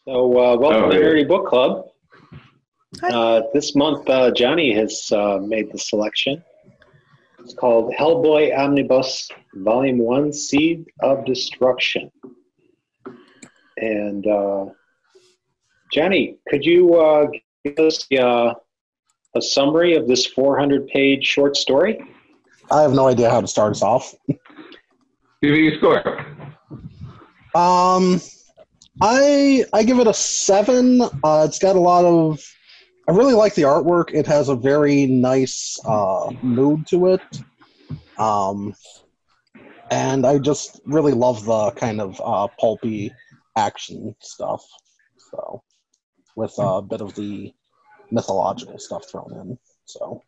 Welcome to hey. Nerdy Book Club. Hi. This month, Johnny has made the selection. It's called Hellboy Omnibus Volume 1, Seed of Destruction. And Johnny, could you give us a summary of this 400-page short story? I have no idea how to start us off. Give me your score. I give it a 7. It's got a lot of... I really like the artwork. It has a very nice mood to it. And I just really love the kind of pulpy action stuff. So, with a bit of the mythological stuff thrown in. So...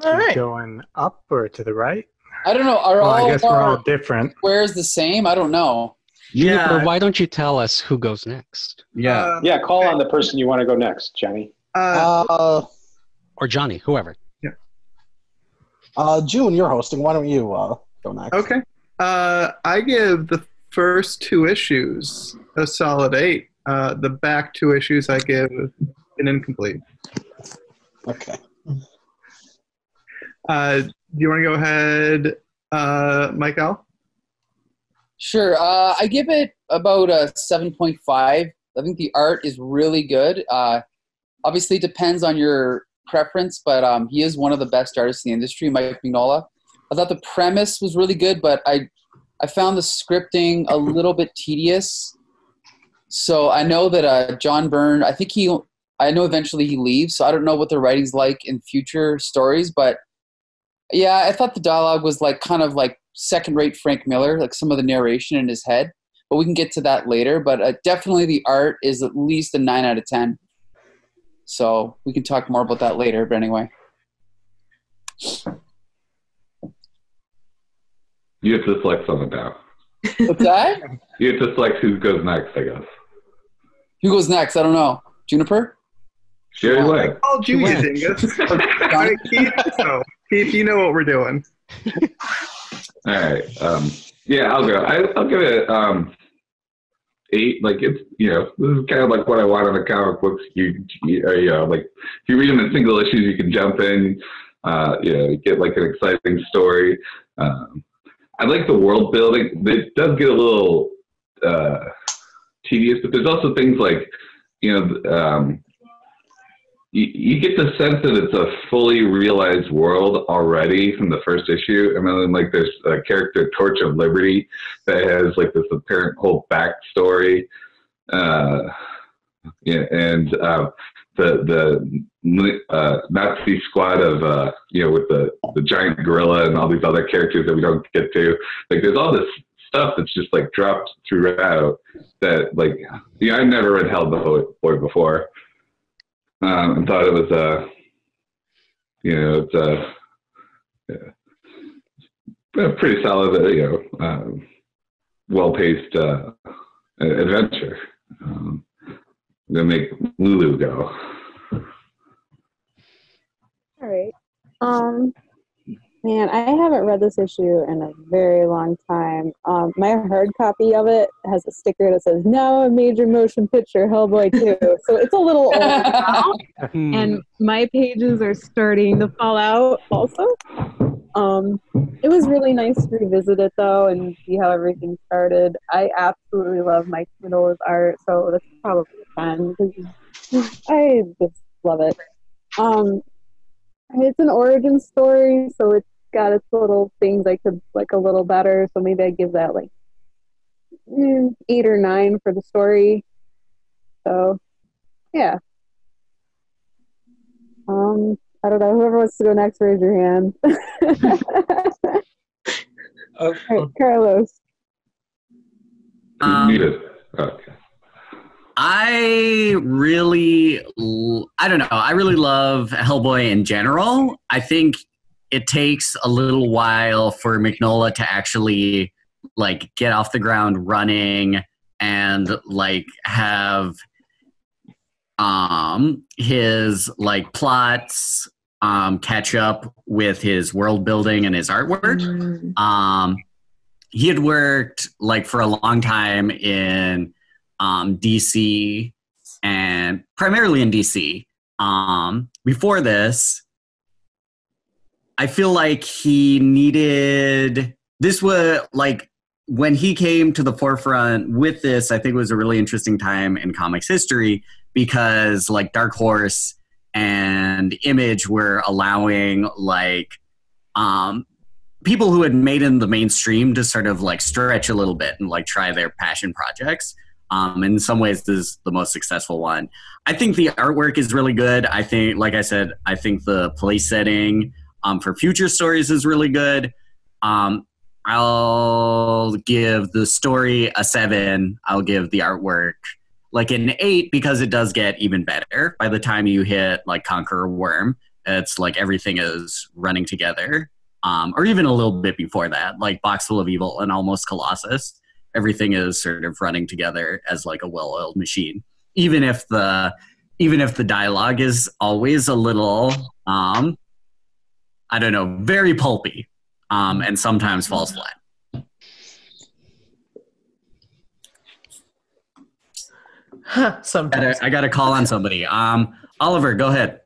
All right. Going up or to the right? I don't know. I guess we're all different. Where's the same? I don't know. Juniper, why don't you tell us who goes next? Yeah, call on the person you want to go next, Johnny. Or Johnny, whoever. Yeah. June, you're hosting. Why don't you go next? Okay. I give the first 2 issues a solid 8. The back 2 issues I give an incomplete. Okay. Do you want to go ahead, Michael? Sure. I give it about a 7.5. I think the art is really good. Obviously, it depends on your preference, but he is one of the best artists in the industry, Mike Mignola. I thought the premise was really good, but I found the scripting a little bit tedious. So I know that John Byrne, I know eventually he leaves, so I don't know what the writing's like in future stories, but yeah, I thought the dialogue was kind of like second-rate Frank Miller, like some of the narration in his head. But we can get to that later. But definitely the art is at least a 9 out of 10. So we can talk more about that later. But anyway. You have to select someone now. What's that? You have to select who goes next, I guess. Who goes next? I don't know. Juniper? Sherry Wang. Oh, Julia Dingus. Okay, Keith, you know what we're doing. All right. I'll go. I'll give it 8. Like, it's, this is kind of like what I want in the comic books. Like, if you read them in single issues, you can jump in, you get like an exciting story. I like the world building. It does get a little tedious, but there's also things like, you get the sense that it's a fully realized world already from the first issue. I mean, like, there's a character, Torch of Liberty, that has like this apparent whole backstory. The Nazi squad of with the giant gorilla and all these other characters that we don't get to. Like, there's all this stuff that's just like dropped throughout that, like, I never read Hellboy before. And thought it was a pretty solid, well-paced adventure. I'm gonna make Lulu go. All right. Man, I haven't read this issue in a very long time. My hard copy of it has a sticker that says, "Now a major motion picture, Hellboy 2." So it's a little old now, and my pages are starting to fall out also. It was really nice to revisit it, though, and see how everything started. I absolutely love Mike Minola's art, so that's probably fun, because I just love it. It's an origin story, so it's got its little things I could like a little better. So maybe I give that like 8 or 9 for the story. So, yeah. I don't know. Whoever wants to go next, raise your hand. All right, Carlos. Okay. I don't know. I really love Hellboy in general. I think it takes a little while for Mignola to actually like get off the ground running and like have his like plots catch up with his world building and his artwork. he had worked like for a long time in DC and primarily in DC. Before this, I feel like he needed this was like when he came to the forefront with this. I think it was a really interesting time in comics history because like Dark Horse and Image were allowing like people who had made it in the mainstream to sort of like stretch a little bit and like try their passion projects. In some ways, this is the most successful one. I think the artwork is really good. I think, like I said, I think the place setting for future stories is really good. I'll give the story a 7. I'll give the artwork like an 8 because it does get even better. By the time you hit like Conqueror Worm, it's like everything is running together. Or even a little bit before that, like Box Full of Evil and Almost Colossus. Everything is sort of running together as like a well-oiled machine. Even if the dialogue is always a little, I don't know, very pulpy, and sometimes falls flat. Sometimes. I got to call on somebody. Oliver, go ahead.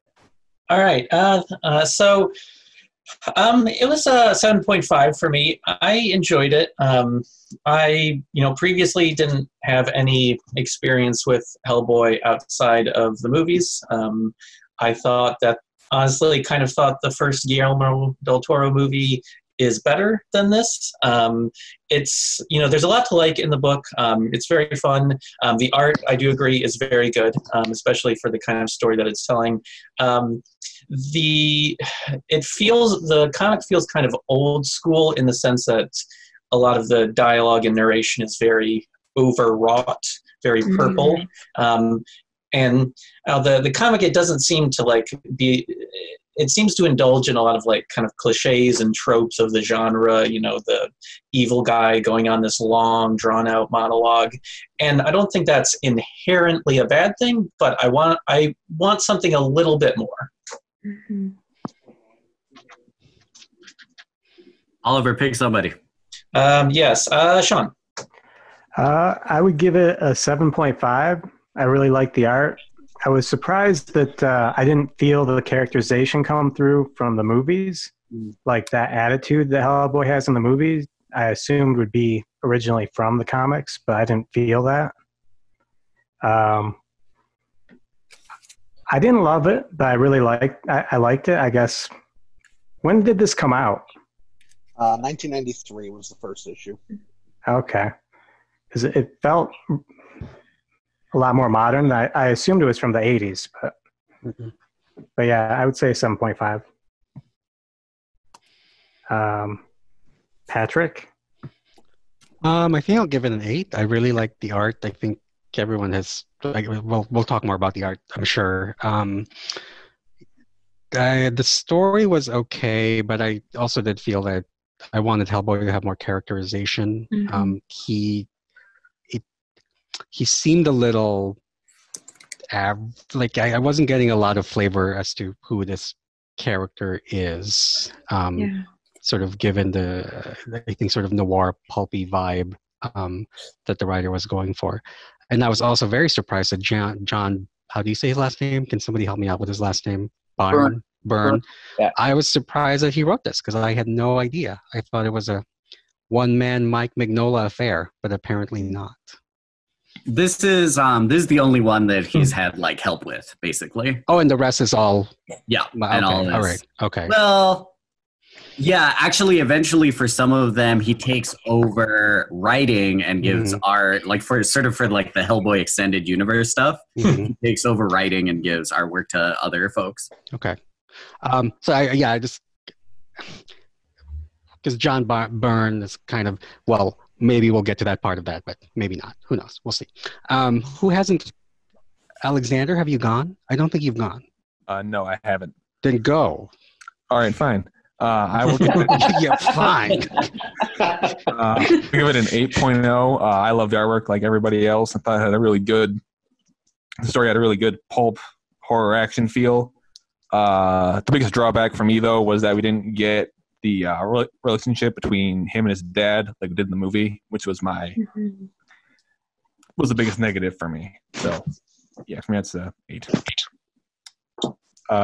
All right. So it was a 7.5 for me. I enjoyed it. I previously didn't have any experience with Hellboy outside of the movies. I thought that, honestly, kind of thought the first Guillermo del Toro movie is better than this. It's, there's a lot to like in the book. It's very fun. The art, I do agree, is very good, especially for the kind of story that it's telling. The comic feels kind of old school in the sense that a lot of the dialogue and narration is very overwrought, very purple. And the comic, it doesn't seem to it seems to indulge in a lot of like kind of cliches and tropes of the genre, the evil guy going on this long drawn out monologue. And I don't think that's inherently a bad thing, but I want something a little bit more. Oliver, pick somebody. Yes, Sean. I would give it a 7.5. I really like the art. I was surprised that I didn't feel the characterization come through from the movies. Like that attitude that Hellboy has in the movies, I assumed would be originally from the comics, but I didn't feel that. I didn't love it, but I really I liked it, I guess. When did this come out? 1993 was the first issue. Okay. Because it felt a lot more modern. I assumed it was from the 80s, but yeah, I would say 7.5. Patrick? I think I'll give it an 8. I really like the art. I think everyone has. We'll talk more about the art, I'm sure. The story was okay, but I also did feel that I wanted Hellboy to have more characterization. He seemed a little like I wasn't getting a lot of flavor as to who this character is. Sort of given I think sort of noir pulpy vibe that the writer was going for. And I was also very surprised that John, how do you say his last name? Can somebody help me out with his last name? Byrne. Yeah. I was surprised that he wrote this because I had no idea. I thought it was a one-man Mike Mignola affair, but apparently not. This is the only one that he's had like help with, basically. Oh, and the rest is all. Yeah, okay, and all right. Okay. Well, yeah, actually, eventually, for some of them, he takes over writing and gives art, like for like the Hellboy extended universe stuff. He takes over writing and gives artwork to other folks. Okay. So I just because John Byrne is kind of maybe we'll get to that part of that, but maybe not. Who knows? We'll see. Who hasn't? Alexander, have you gone? I don't think you've gone. No, I haven't. Then go. All right, fine. I will give it. Yeah, fine. Give it an 8.0. I love the artwork like everybody else. I thought it had the story had a really good pulp horror action feel. The biggest drawback for me though was that we didn't get the relationship between him and his dad, like we did in the movie, which was was the biggest negative for me. So, yeah, for me that's 8.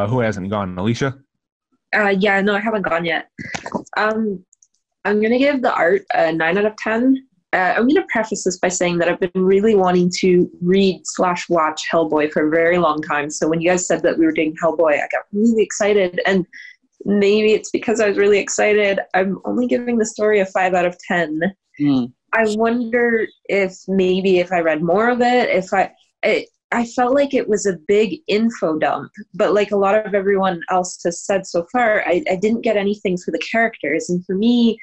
Who hasn't gone? Alicia? Yeah, no, I haven't gone yet. I'm gonna give the art a 9 out of 10. I'm gonna preface this by saying that I've been really wanting to read/watch Hellboy for a very long time. So when you guys said that we were doing Hellboy, I got really excited, and maybe it's because I was really excited. I'm only giving the story a 5 out of 10. I wonder if maybe if I read more of it, I felt like it was a big info dump, but like a lot of everyone else has said so far, I didn't get anything for the characters. And for me,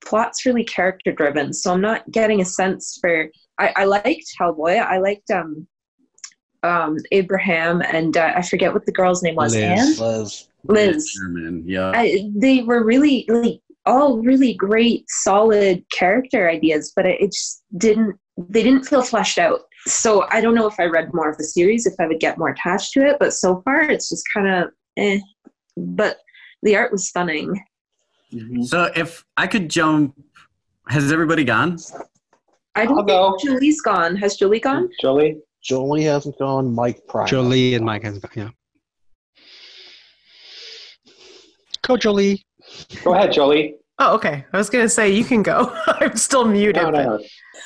plot's really character driven. So I'm not getting a sense for, I liked Hellboy. I liked Abraham, and I forget what the girl's name was. Liz. Sherman, yeah. They were really, all really great, solid character ideas, but it just they didn't feel fleshed out. So I don't know if I read more of the series, if I would get more attached to it, but so far it's just kind of but the art was stunning. So if I could jump, has everybody gone? I don't think Julie's gone. Has Julie gone? Jolie hasn't gone. Mike Prime. Jolie and Mike hasn't gone, yeah. Go, Jolie. Go ahead, Jolie. Oh, okay. I was going to say, you can go. I'm still muted. No.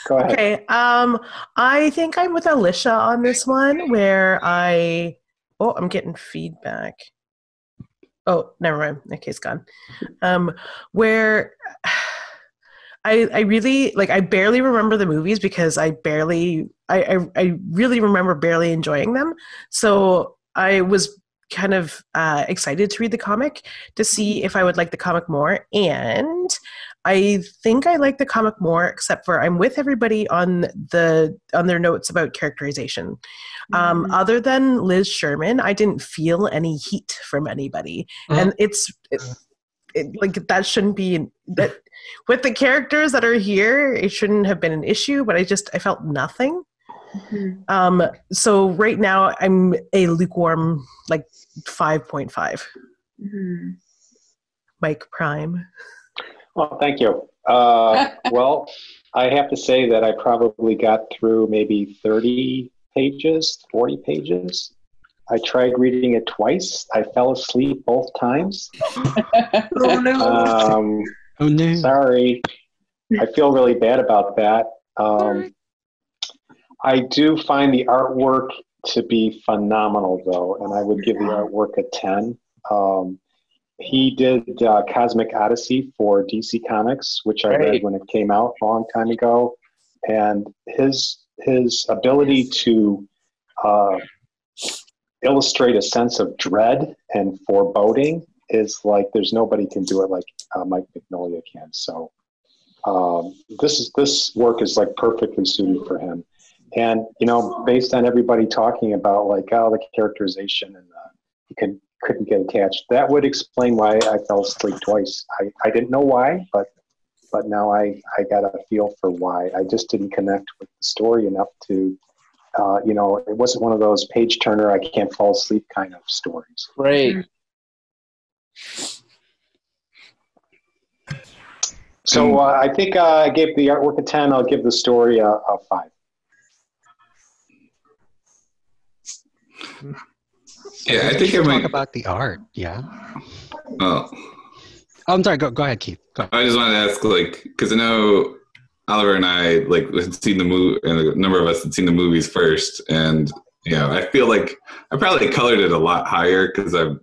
Go ahead. Okay. I think I'm with Alicia on this one where I'm getting feedback. Oh, never mind. Okay, it's gone. Where I really, I barely remember the movies because I really remember barely enjoying them. So I was kind of excited to read the comic to see if I would like the comic more, and I think I like the comic more, except for I'm with everybody on their notes about characterization. Other than Liz Sherman, I didn't feel any heat from anybody, and it's that shouldn't be that with the characters that are here. It shouldn't have been an issue, but I felt nothing. So right now I'm a lukewarm 5.5. Mike Prime. Well, thank you. Well, I have to say that I probably got through maybe 30 pages, 40 pages. I tried reading it twice. I fell asleep both times. Oh no. Oh no. Sorry. I feel really bad about that. I do find the artwork to be phenomenal, though, and I would give the artwork a 10. He did Cosmic Odyssey for DC Comics, which I read when it came out a long time ago, and his ability to illustrate a sense of dread and foreboding is there's nobody can do it like Mike Mignola can. So this work is perfectly suited for him. And, based on everybody talking about the characterization and you couldn't get attached, that would explain why I fell asleep twice. I didn't know why, but now I got a feel for why. I just didn't connect with the story enough to, it wasn't one of those page turner, I can't fall asleep kind of stories. Right. So I think I gave the artwork a 10. I'll give the story a 5. Yeah, I think I might talk about the art. Yeah. Oh, I'm sorry. Go ahead, Keith. Go. I just wanted to ask, because I know Oliver and I had seen the movie, and a number of us had seen the movies first, and I feel like I probably colored it a lot higher because I've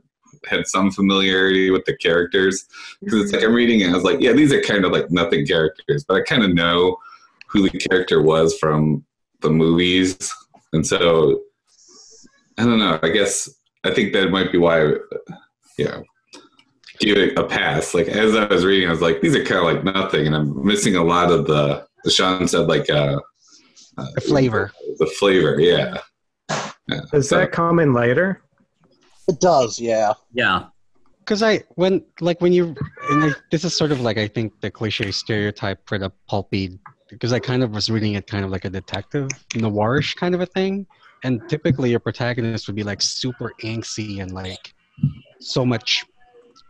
had some familiarity with the characters. Because it's I'm reading it, I was like, yeah, these are kind of nothing characters, but I kind of know who the character was from the movies, and so I don't know. I think that might be why I, give it a pass. As I was reading, I was like, these are kind of nothing, and I'm missing a lot of the Sean said the flavor. The flavor, yeah. Does that come in later? It does, yeah. Yeah. Because this is sort of I think the cliche stereotype for the pulpy, because I kind of was reading it kind of like a detective noirish kind of a thing. And typically your protagonist would be super angsty and so much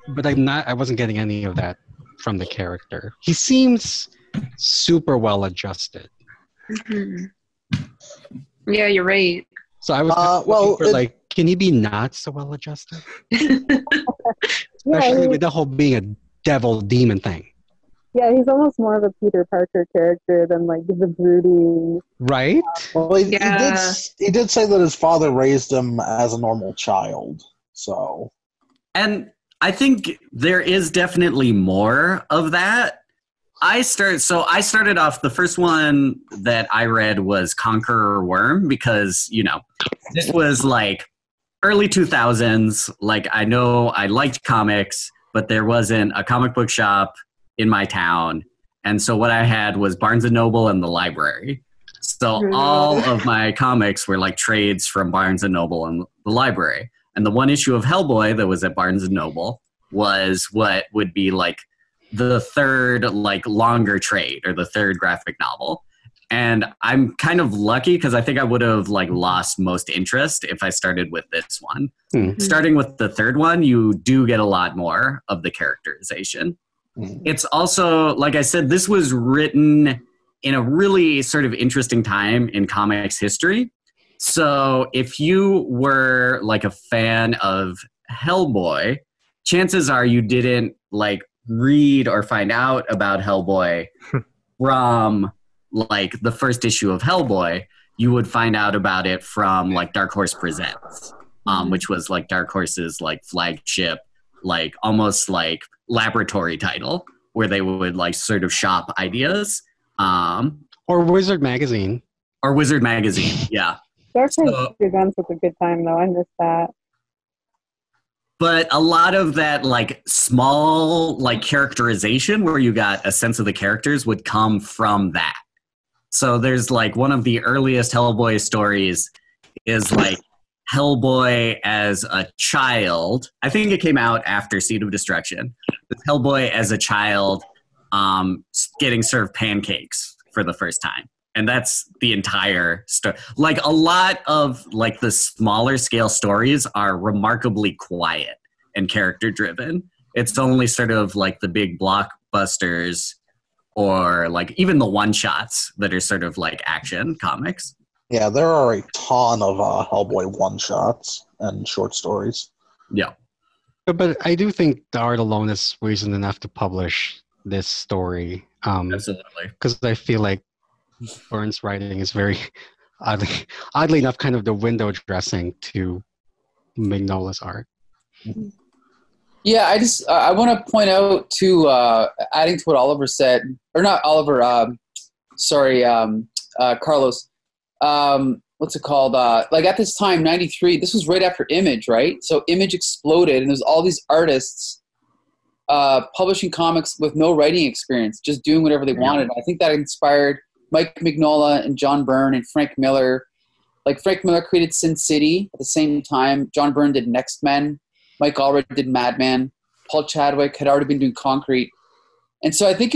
but I wasn't getting any of that from the character. He seems super well adjusted. Mhm. Yeah, you're right. So I was looking for like, can he be not so well adjusted? Especially with the whole being a devil demon thing. Yeah, he's almost more of a Peter Parker character than like the brooding. Right? Well, he did say that his father raised him as a normal child. So, and I think there is definitely more of that. I started off, the first one that I read was Conqueror Worm, because, you know, this was like early 2000s. Like, I know I liked comics, but there wasn't a comic book shop in my town. And so what I had was Barnes & Noble and the library. So all of my comics were like trades from Barnes & Noble and the library. And the one issue of Hellboy that was at Barnes & Noble was what would be like the third like longer trade, or the third graphic novel. And I'm kind of lucky because I think I would have like lost most interest if I started with this one. Starting with the third one, you do get a lot more of the characterization. It's also, like I said, this was written in a really sort of interesting time in comics history. So if you were like a fan of Hellboy, chances are you didn't like read or find out about Hellboy from like the first issue of Hellboy. You would find out about it from like Dark Horse Presents, which was like Dark Horse's like flagship, like almost like laboratory title, where they would like sort of shop ideas. Or Wizard Magazine. Yeah. Dark Horse Presents was a good time though. I missed that. But a lot of that like small like characterization where you got a sense of the characters would come from that. So there's like one of the earliest Hellboy stories is like Hellboy as a child. I think it came out after Seed of Destruction. It's Hellboy as a child getting served pancakes for the first time. And that's the entire story. Like a lot of like the smaller scale stories are remarkably quiet and character driven. It's only sort of like the big blockbusters or like even the one shots that are sort of like action comics. yeah, there are a ton of Hellboy one-shots and short stories. Yeah. But I do think the art alone is reason enough to publish this story. Absolutely. Because I feel like Byrne's writing is very, oddly enough, kind of the window dressing to Mignola's art. Yeah, I want to point out to adding to what Oliver said, or not Oliver. Carlos. What's it called? Like at this time, '93. This was right after Image, right? So Image exploded, and there's all these artists publishing comics with no writing experience, just doing whatever they wanted. I think that inspired Mike Mignola and John Byrne and Frank Miller. Like Frank Miller created Sin City at the same time. John Byrne did Next Men. Mike Allred did Madman. Paul Chadwick had already been doing Concrete. And so I think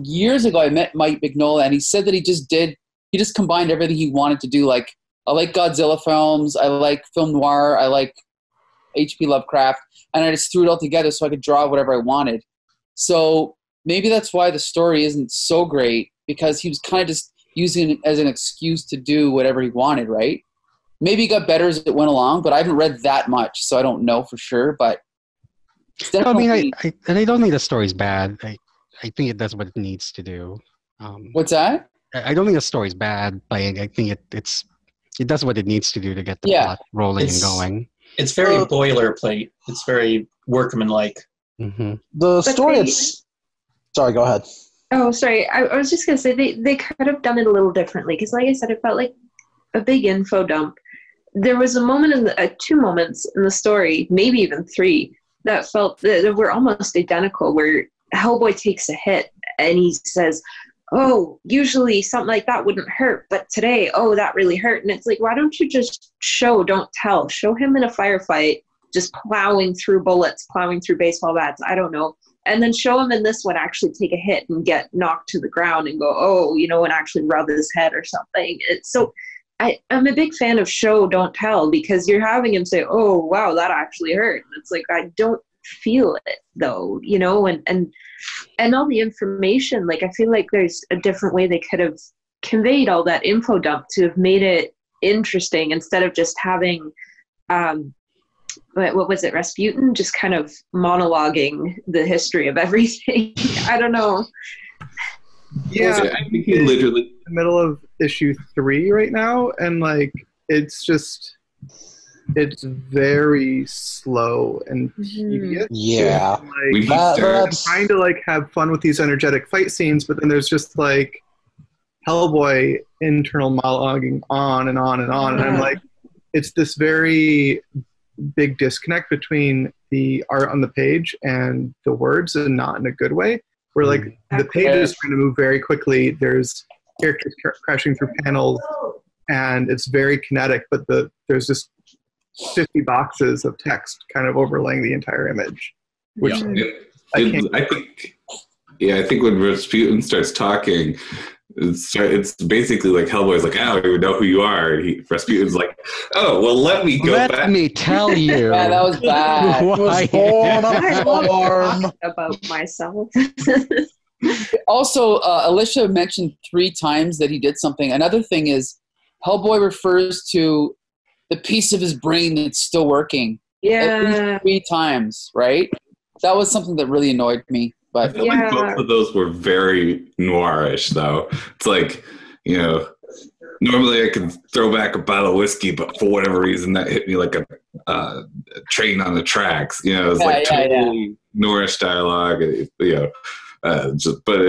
years ago I met Mike Mignola, and he said that he just combined everything he wanted to do. Like, I like Godzilla films, I like film noir, I like H.P. Lovecraft, and I just threw it all together so I could draw whatever I wanted. So maybe that's why the story isn't so great, because he was kind of just using it as an excuse to do whatever he wanted, right? Maybe he got better as it went along, but I haven't read that much, so I don't know for sure. But I mean, I don't think the story's bad. I think it does what it needs to do. What's that? I don't think the story's bad, but I think it does what it needs to do to get the plot rolling and going. It's very boilerplate. It's very workmanlike. Mm-hmm. The story. Sorry, go ahead. Oh, sorry. I was just gonna say they could have done it a little differently, because, like I said, it felt like a big info dump. There was a moment two moments in the story, maybe even three, that felt that were almost identical, where Hellboy takes a hit and he says, "Oh, usually something like that wouldn't hurt, but today, oh, that really hurt." And it's like, why don't you just show, don't tell? Show him in a firefight, just plowing through bullets, plowing through baseball bats, I don't know. And then show him in this one actually take a hit and get knocked to the ground and go, oh, and actually rub his head or something. So I'm a big fan of show, don't tell, because you're having him say, oh, wow, that actually hurt. And it's like, I don't feel it though, you know, and all the information. Like, I feel like there's a different way they could have conveyed all that info dump to have made it interesting instead of just having what was it, Rasputin just kind of monologuing the history of everything. I don't know. Yeah, I think he literally in the middle of issue 3 right now, and like it's very slow and tedious. Yeah. Like, I'm trying to like have fun with these energetic fight scenes, but then there's just like Hellboy internal monologuing on and on and on, and I'm like, it's this very big disconnect between the art on the page and the words, and not in a good way. Where like the page is trying to move very quickly. There's characters crashing through panels, and it's very kinetic. But there's just 50 boxes of text kind of overlaying the entire image. Which I think when Rasputin starts talking, it's basically like Hellboy's like, I don't even know who you are. Rasputin's like, oh, well, let me go back. Let me tell you. Yeah, that was bad. About myself. Also, Alicia mentioned 3 times that he did something. Another thing is Hellboy refers to the piece of his brain that's still working. Yeah. At least 3 times, right? That was something that really annoyed me. But I feel like both of those were very noirish, though. It's like, you know, normally I can throw back a bottle of whiskey, but for whatever reason that hit me like a train on the tracks. You know, it's like totally noirish dialogue. You know, but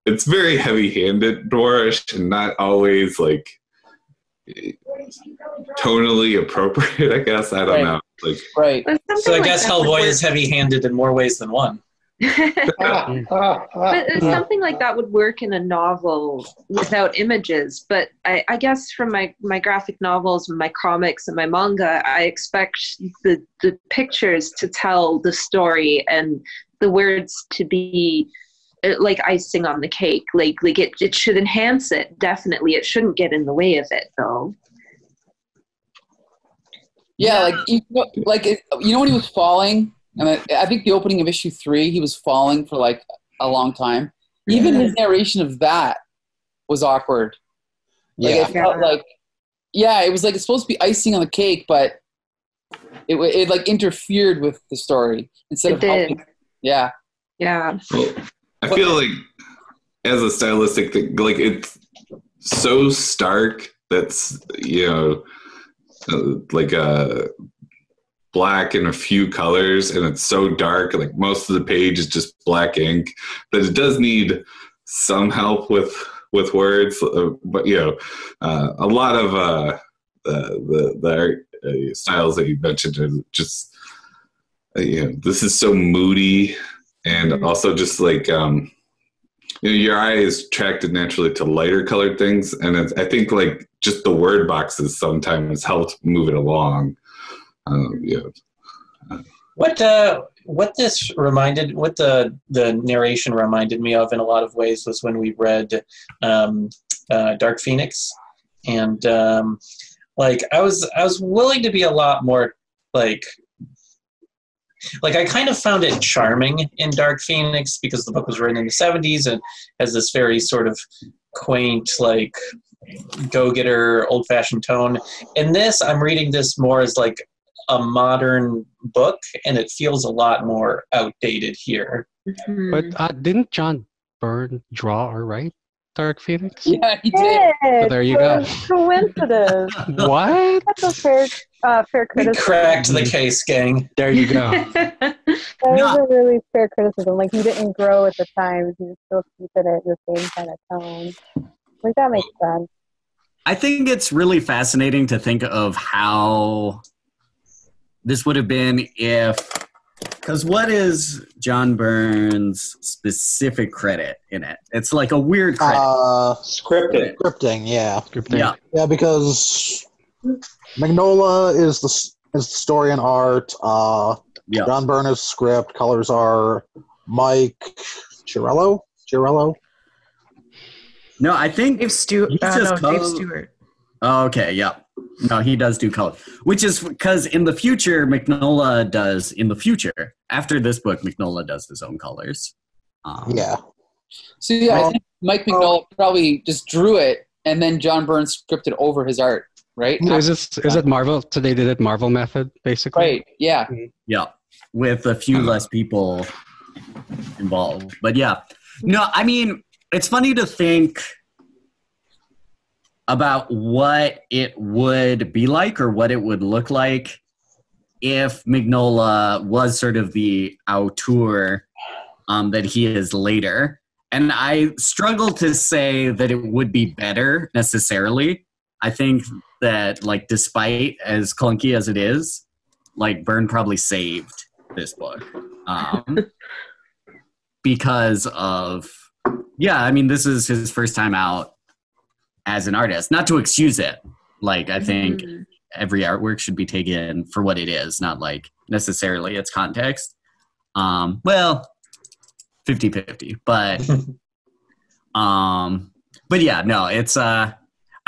it's very heavy-handed noirish and not always like tonally appropriate. I guess I don't know. Like, right. So I guess Hellboy is heavy-handed in more ways than one. But something like that would work in a novel without images. But I guess from my graphic novels and my comics and my manga, I expect the pictures to tell the story and the words to be like icing on the cake. Like it should enhance it. Definitely, it shouldn't get in the way of it, though. Yeah, you know when he was falling. And I think the opening of issue 3, he was falling for like a long time. Even his narration of that was awkward. Like, it felt like, it was like it's supposed to be icing on the cake, but it like interfered with the story instead of helping. Yeah. Yeah. Well, I feel like as a stylistic thing, like it's so stark that's, you know, like black and a few colors, and it's so dark, like most of the page is just black ink, that it does need some help with words. But you know, a lot of the art styles that you mentioned are just you know, this is so moody, and also just like you know, your eye is attracted naturally to lighter colored things, and I think like just the word boxes sometimes helped move it along. What this reminded, what the narration reminded me of in a lot of ways was when we read Dark Phoenix, and like I was willing to be a lot more like I kind of found it charming in Dark Phoenix because the book was written in the 70s and has this very sort of quaint, like go-getter, old-fashioned tone. In this, I'm reading this more as like a modern book, and it feels a lot more outdated here. But didn't John Byrne draw or write Dark Phoenix? Yeah, he did. So there you go. Coincidence. What? That's a fair We criticism. cracked the case, gang. There you go. That is a really fair criticism. Like, he didn't grow at the times. He was still keeping it the same kind of tone. Like, that makes sense. I think it's really fascinating to think of how this would have been if, because what is John Byrne's specific credit in it? It's like a weird credit. Scripting, yeah. Scripting. Yeah, because Mignola is the story and art. John Byrne is script. Colors are Mike Chiarello. No, I think Dave Stewart. he's just Dave Stewart. Oh, okay, yeah. No, he does do color, which is because in the future, Mignola does. In the future, after this book, Mignola does his own colors. Yeah. So yeah, I think Mike Mignola probably just drew it, and then John Byrne scripted over his art, right? Is it Marvel? So they did it Marvel method, basically. Right. Yeah. Yeah, with a few less people involved, but yeah, no, I mean, it's funny to think about what it would be like or what it would look like if Mignola was sort of the auteur that he is later. And I struggle to say that it would be better necessarily. I think that, like, despite as clunky as it is, like, Byrne probably saved this book because of, yeah, I mean, this is his first time out as an artist. Not to excuse it. Like, I think every artwork should be taken for what it is, not like necessarily its context. Well, 50-50, but yeah, no, it's I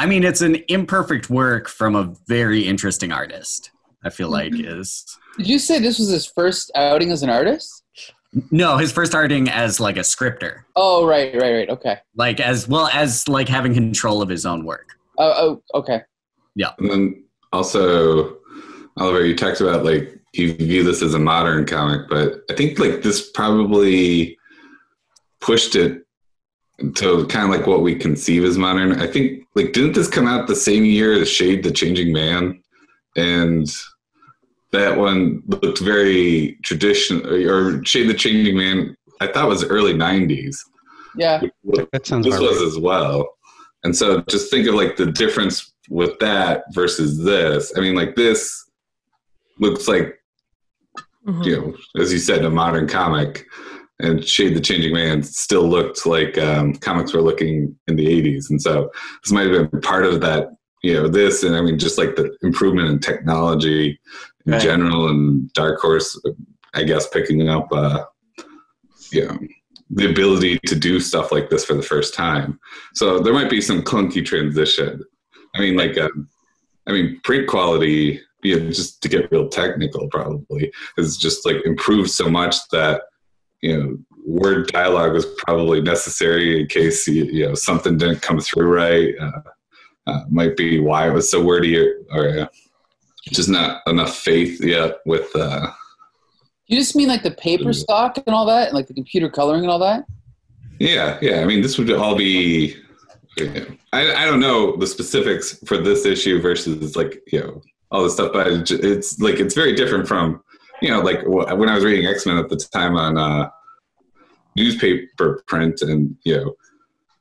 mean, it's an imperfect work from a very interesting artist. I feel like is. Did you say this was his first outing as an artist? No, his first outing as like a scripter. Oh, right, okay. Like as well as like having control of his own work. Oh, okay. Yeah. And then also, Oliver, you talked about like you view this as a modern comic, but I think like this probably pushed it to kind of like what we conceive as modern. I think like didn't this come out the same year as Shade the Changing Man? And that one looked very traditional, or Shade the Changing Man, I thought was early 90s. Yeah. That sounds This was right. as well. And so just think of like the difference with that versus this. I mean, like this looks like, you know, as you said, a modern comic. And Shade the Changing Man still looked like comics were looking in the 80s. And so this might have been part of that, you know, this, and I mean, just like the improvement in technology in general, and Dark Horse, I guess, picking up, you know, the ability to do stuff like this for the first time. So there might be some clunky transition. I mean, like, print quality, you know, just to get real technical, probably is just like improved so much that, you know, word dialogue was probably necessary in case you know something didn't come through right. Might be why it was so wordy, or just not enough faith yet with. You just mean like the paper stock and all that, and like the computer coloring and all that? Yeah. I mean, this would all be. You know, I don't know the specifics for this issue versus like, you know, all this stuff, but it's like it's very different from, you know, like when I was reading X-Men at the time on newspaper print, and you know,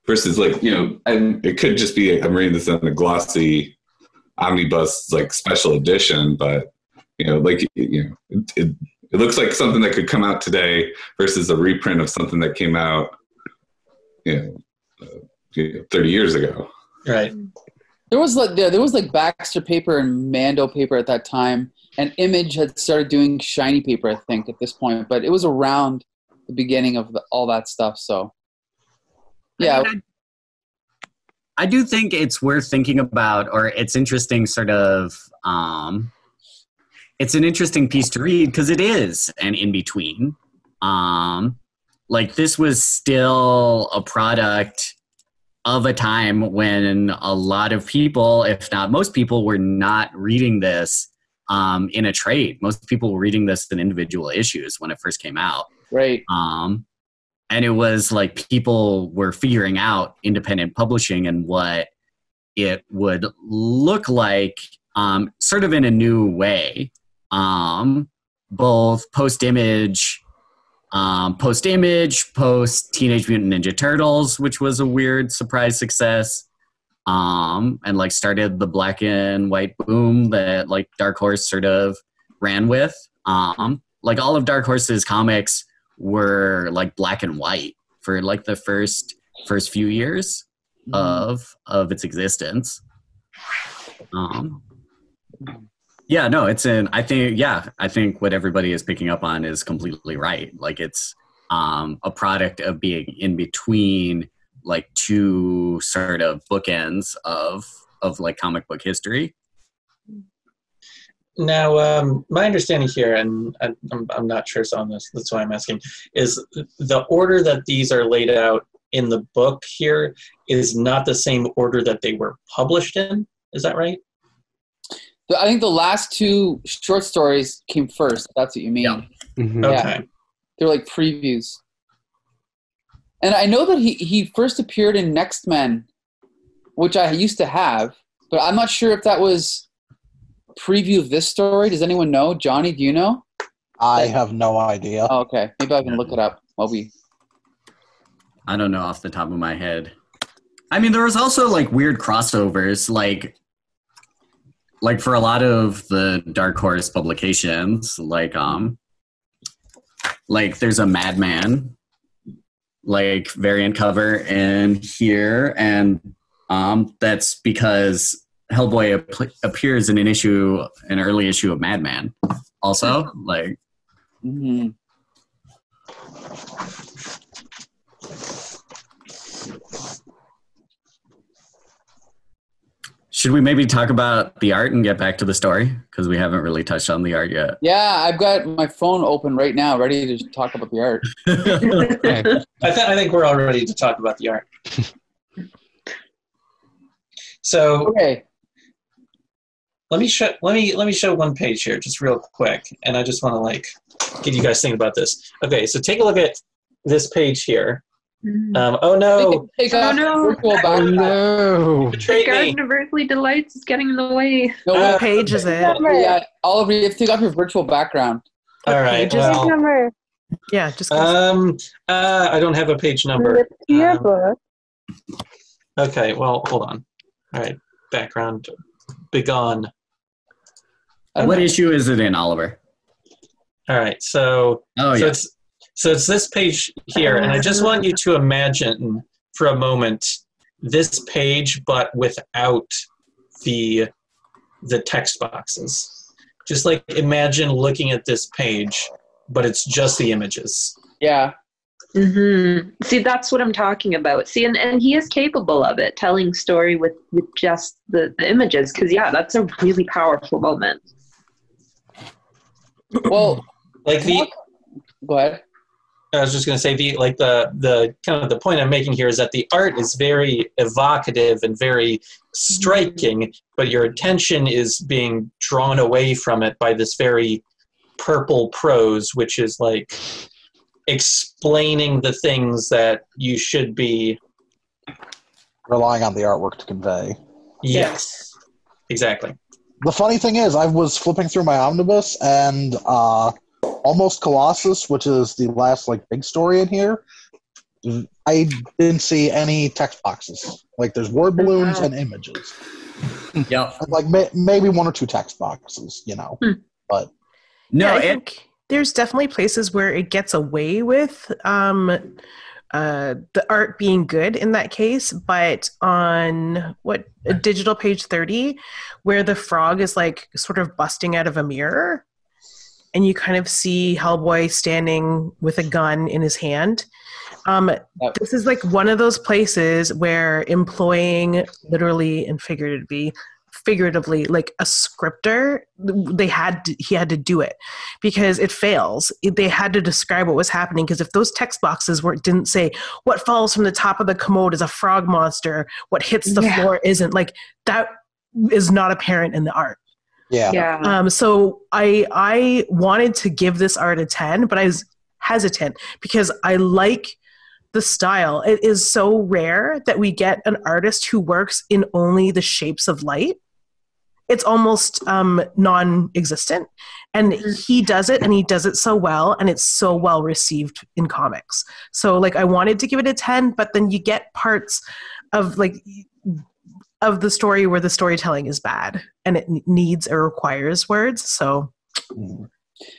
versus like, you know, and it could just be I'm reading this in a glossy omnibus like special edition, but you know, like, you know, it looks like something that could come out today versus a reprint of something that came out, you know, 30 years ago. Right. There was like Baxter paper and Mando paper at that time, and Image had started doing shiny paper, I think, at this point, but it was around the beginning of all that stuff. So yeah. I do think it's worth thinking about, or it's interesting sort of, it's an interesting piece to read because it is an in-between. Like this was still a product of a time when a lot of people, if not most people, were not reading this in a trade. Most people were reading this in individual issues when it first came out. Right. And it was like people were figuring out independent publishing and what it would look like sort of in a new way. Both post-Image, post-Teenage Mutant Ninja Turtles, which was a weird surprise success, and like started the black and white boom that like Dark Horse sort of ran with. Like all of Dark Horse's comics were like black and white for like the first few years of its existence. Yeah, no, I think what everybody is picking up on is completely right. Like it's a product of being in between like two sort of bookends of like comic book history. Now, my understanding here, and I'm not sure on this, that's why I'm asking, is the order that these are laid out in the book here is not the same order that they were published in. Is that right? I think the last two short stories came first. If that's what you mean. Yeah. Mhm. Okay. They're like previews. And I know that he first appeared in Next Men, which I used to have, but I'm not sure if that was preview of this story. Does anyone know? Johnny, do you know? I have no idea. Oh, okay. Maybe I can look it up while we... I don't know off the top of my head. I mean, there was also like weird crossovers, like for a lot of the Dark Horse publications, like there's a Madman like variant cover in here, and that's because Hellboy appears in an early issue of Madman. Also, like. Mm-hmm. Should we maybe talk about the art and get back to the story? Because we haven't really touched on the art yet. Yeah, I've got my phone open right now, ready to talk about the art. I think we're all ready to talk about the art. So okay, let me show one page here, just real quick, and I just want to like get you guys thinking about this. Okay, so take a look at this page here. Oh no! Take off virtual Oh no! Betrayed me. Garden of Earthly Delights is getting in the way. No, What page is it? yeah, Oliver, you have to take off your virtual background. All right. Page is Well, Number. Yeah, just I don't have a page number. Your book. Okay. Well, hold on. All right. Background. Begone. What issue is it in, Oliver? All right. So. Oh, so yeah. it's this page here, and I just want you to imagine for a moment this page, but without the text boxes. Just like imagine looking at this page, but it's just the images. Yeah. Mm-hmm. See, that's what I'm talking about. See, and he is capable of it, telling story with just the images, because, yeah, that's a really powerful moment. Well, like go ahead. I was just going to say the kind of the point I'm making here is that the art is very evocative and very striking, but your attention is being drawn away from it by this very purple prose, which is like explaining the things that you should be Relying on the artwork to convey. Yes, exactly. The funny thing is, I was flipping through my omnibus, and Almost Colossus, which is the last like big story in here, I didn't see any text boxes. Like there's word balloons and images. Yeah. Like maybe one or two text boxes, you know. But no, yeah, I think there's definitely places where it gets away with the art being good in that case, but on digital page 30, where the frog is like sort of busting out of a mirror, and you kind of see Hellboy standing with a gun in his hand. This is like one of those places where employing literally and figuratively like a scripter, he had to do it because it fails. They had to describe what was happening, because if those text boxes didn't say what falls from the top of the commode is a frog monster, what hits the floor isn't, like that is not apparent in the art. Yeah. So I wanted to give this art a 10, but I was hesitant because I like the style. It is so rare that we get an artist who works in only the shapes of light. It's almost non-existent. And he does it, and he does it so well, and it's so well received in comics. So like I wanted to give it a 10, but then you get parts of the story where the storytelling is bad and it needs or requires words. So 9.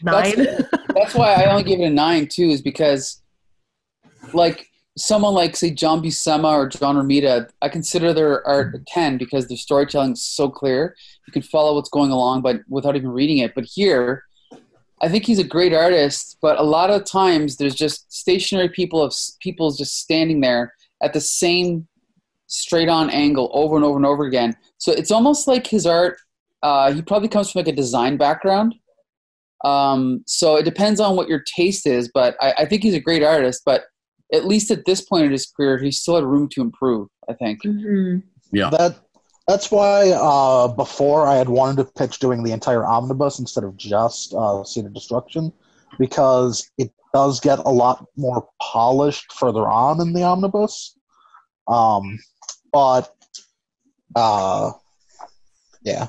That's why I only give it a 9 too, is because like someone like say John Buscema or John Romita, I consider their art a 10 because their storytelling is so clear. You can follow what's going along but without even reading it. But here, I think he's a great artist, but a lot of times there's just stationary people just standing there at the same straight on angle over and over and over again. So it's almost like his art, he probably comes from like a design background. So it depends on what your taste is, but I think he's a great artist, but at least at this point in his career, he still had room to improve, I think. Mm-hmm. Yeah. That's why before I had wanted to pitch doing the entire omnibus instead of just Seed of Destruction, because it does get a lot more polished further on in the omnibus. But yeah,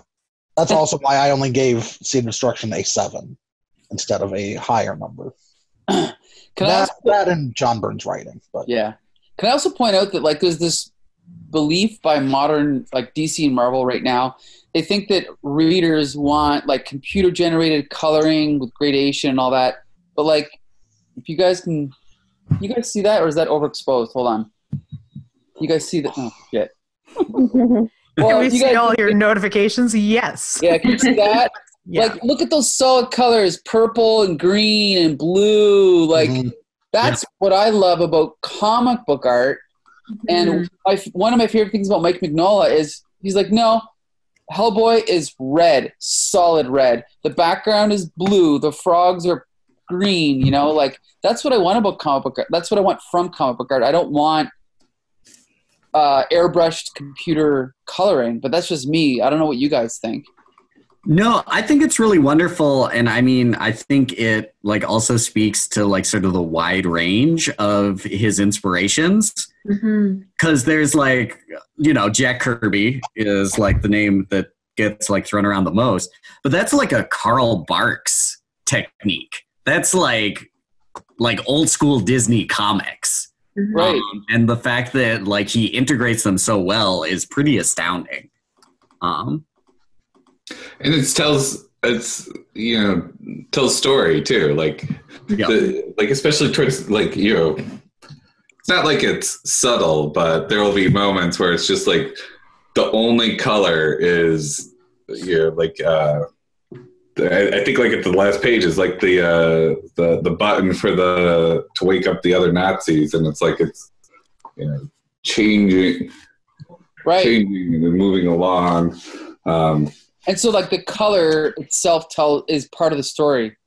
that's also why I only gave Seed of Destruction a 7 instead of a higher number. That and John Byrne's writing, but yeah. Can I also point out that like there's this belief by modern like DC and Marvel right now, they think that readers want like computer generated coloring with gradation and all that, but like if you guys see that, or is that overexposed? Hold on, you guys see that? Oh shit. Can we see all your notifications? Yes. Yeah, can you see that? Yeah. Like, look at those solid colors, purple and green and blue. Like, that's what I love about comic book art. And one of my favorite things about Mike Mignola is he's like, no, Hellboy is red, solid red. The background is blue. The frogs are green, you know? Like, that's what I want about comic book art. That's what I want from comic book art. I don't want airbrushed computer coloring, but that's just me. I don't know what you guys think. No, I think it's really wonderful, and I mean, I think it like also speaks to like sort of the wide range of his inspirations. Because there's like, you know, Jack Kirby is like the name that gets like thrown around the most, but that's like a Karl Barks technique. That's like old school Disney comics, right? And the fact that like he integrates them so well is pretty astounding. And tells story too, like especially towards like, you know, it's not like it's subtle, but there will be moments where it's just like the only color is, you know, like I think like at the last page is like the button for to wake up the other Nazis, and it's like it's, you know, changing and moving along. And so, like, the color itself is part of the story,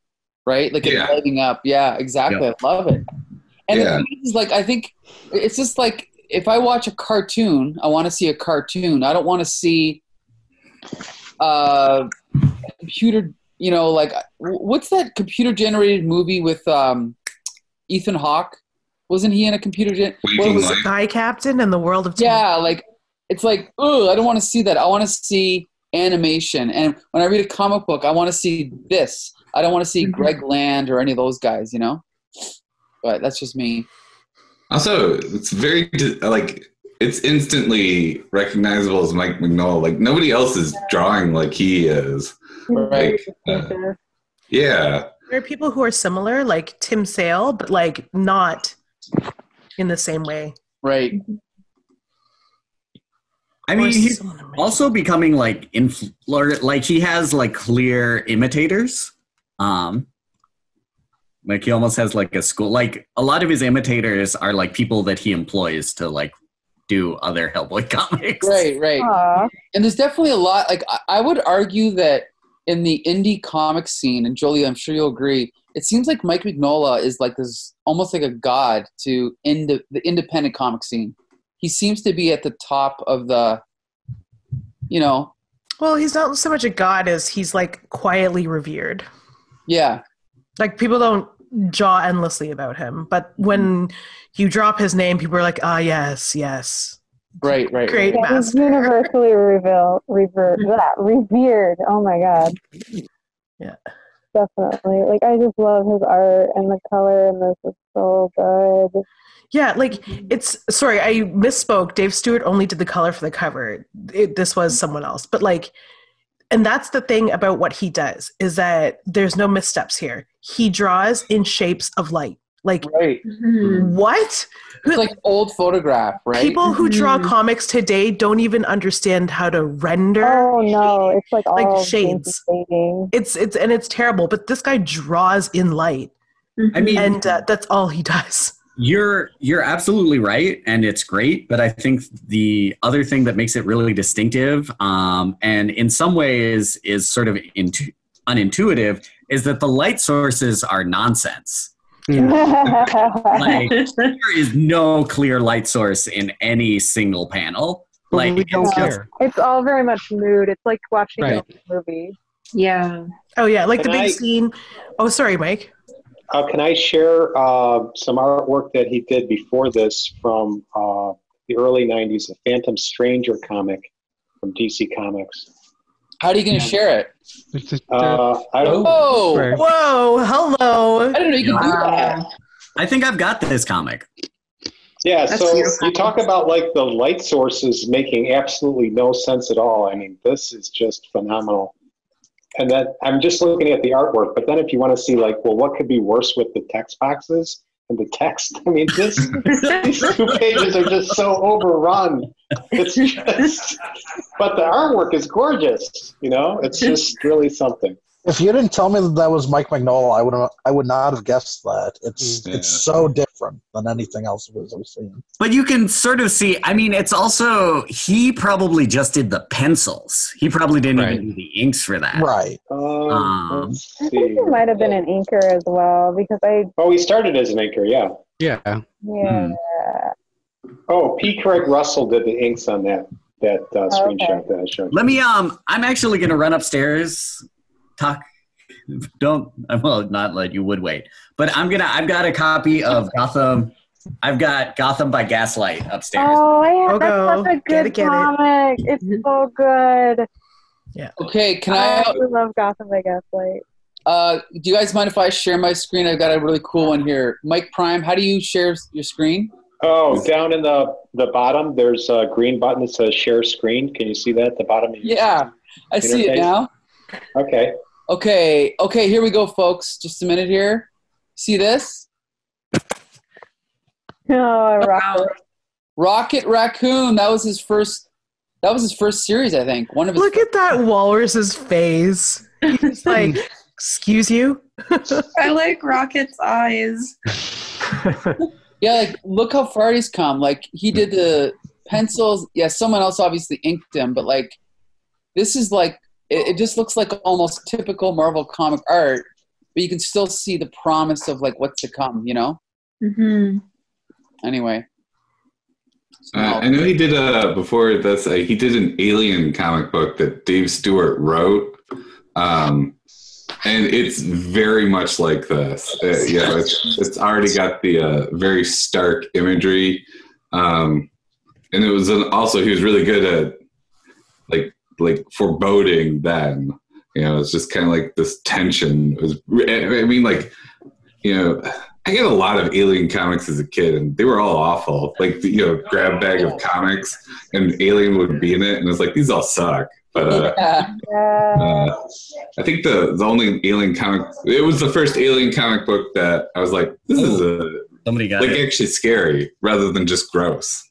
right? Like, it's lighting up. Yeah, exactly. Yeah. I love it. And it's like, I think it's just like, if I watch a cartoon, I want to see a cartoon. I don't want to see computer, you know, like, what's that computer-generated movie with Ethan Hawke? Wasn't he in a Sky Captain and the World of Tomorrow? Yeah, like, it's like, I don't want to see that. I want to see animation, and when I read a comic book, I want to see this. I don't want to see Greg Land or any of those guys, you know. But that's just me. Also, it's very like it's instantly recognizable as Mike Mignola. Like nobody else is drawing like he is. Right. Yeah. There are people who are similar, like Tim Sale, but like not in the same way. Right. I mean, he's also becoming like like he has like clear imitators. Like he almost has like a school. Like a lot of his imitators are like people that he employs to like do other Hellboy comics. Right. Aww. And there's definitely a lot. Like I would argue that in the indie comic scene, and Jolie, I'm sure you'll agree, it seems like Mike Mignola is like this, almost like a god to the independent comic scene. He seems to be at the top of the, you know. Well, he's not so much a god as he's like quietly revered. Yeah. Like people don't jaw endlessly about him, but when you drop his name, people are like, yes. Right. Great yeah, master. he's universally revered. Oh my god. Yeah. Definitely. Like I just love his art, and the color in this is so good. Yeah, like sorry, I misspoke. Dave Stewart only did the color for the cover. This was someone else. But like, and that's the thing about what he does, is that there's no missteps here. He draws in shapes of light. Like, right. What? It's like old photograph, right? People who draw comics today don't even understand how to render. Oh no, it's like all shades. It's terrible. But this guy draws in light. I mean, and that's all he does. You're absolutely right, and it's great. But I think the other thing that makes it really distinctive, and in some ways is sort of unintuitive, is that the light sources are nonsense. Like there is no clear light source in any single panel. But Like we don't care. It's all very much mood. It's like watching Right. a movie. Yeah. Oh yeah, like the Can big I- scene. Oh, sorry, Mike. Can I share some artwork that he did before this from the early 90s, a Phantom Stranger comic from DC Comics? How are you going to share it? I don't Oh, Whoa, hello. I didn't know you could do that. I think I've got this comic. Yeah, That's so beautiful. you talk about like the light sources making absolutely no sense at all. I mean, this is just phenomenal. And then I'm just looking at the artwork, but then if you want to see like, well, what could be worse with the text boxes and the text? I mean, these 2 pages are just so overrun. It's just, but the artwork is gorgeous. You know, it's just really something. If you didn't tell me that was Mike Mignola, I would not have guessed that. It's so different than anything else I've seen. But you can sort of see, I mean, it's also, he probably just did the pencils. He probably didn't even do the inks for that. Right. Let's I think see. he might have been an inker as well because Oh, he started as an inker, yeah. Yeah. yeah. Oh, P. Craig Russell did the inks on that screenshot that I showed. Let me, I'm actually going to run upstairs, well, not let you would wait, but I've got a copy of Gotham. I've got Gotham by Gaslight upstairs. Oh, yeah, that's go. such a good Get it. comic. It's so good. Yeah. Okay, can I I? love Gotham by Gaslight. Do you guys mind if I share my screen? I've got a really cool one here. Mike Prime, how do you share your screen? Oh, down in the bottom, there's a green button that says share screen. Can you see that at the bottom of your Yeah, I see it interface? now. Okay. Okay, here we go, folks. Just a minute here. See this? Oh, Rocket. Rocket Raccoon. That was his first series, I think. One of his. Look at that walrus's face. He's like, excuse you? I like Rocket's eyes. Yeah, like look how far he's come. Like he did the pencils. Yeah, someone else obviously inked him, but like this is like it just looks like almost typical Marvel comic art, but you can still see the promise of like what's to come, you know? Mm-hmm. Anyway. I know he did before this. He did an Alien comic book that Dave Stewart wrote, and it's very much like this. It's already got the very stark imagery, and it was also he was really good at like foreboding. Then it's just kind of like this tension. It was, I mean, like I get a lot of Alien comics as a kid, and they were all awful. Like, grab bag of comics, and Alien would be in it, and it's like, these all suck. But I think the only Alien comic, it was the first Alien comic book that I was like, this is somebody got it. Actually scary rather than just gross.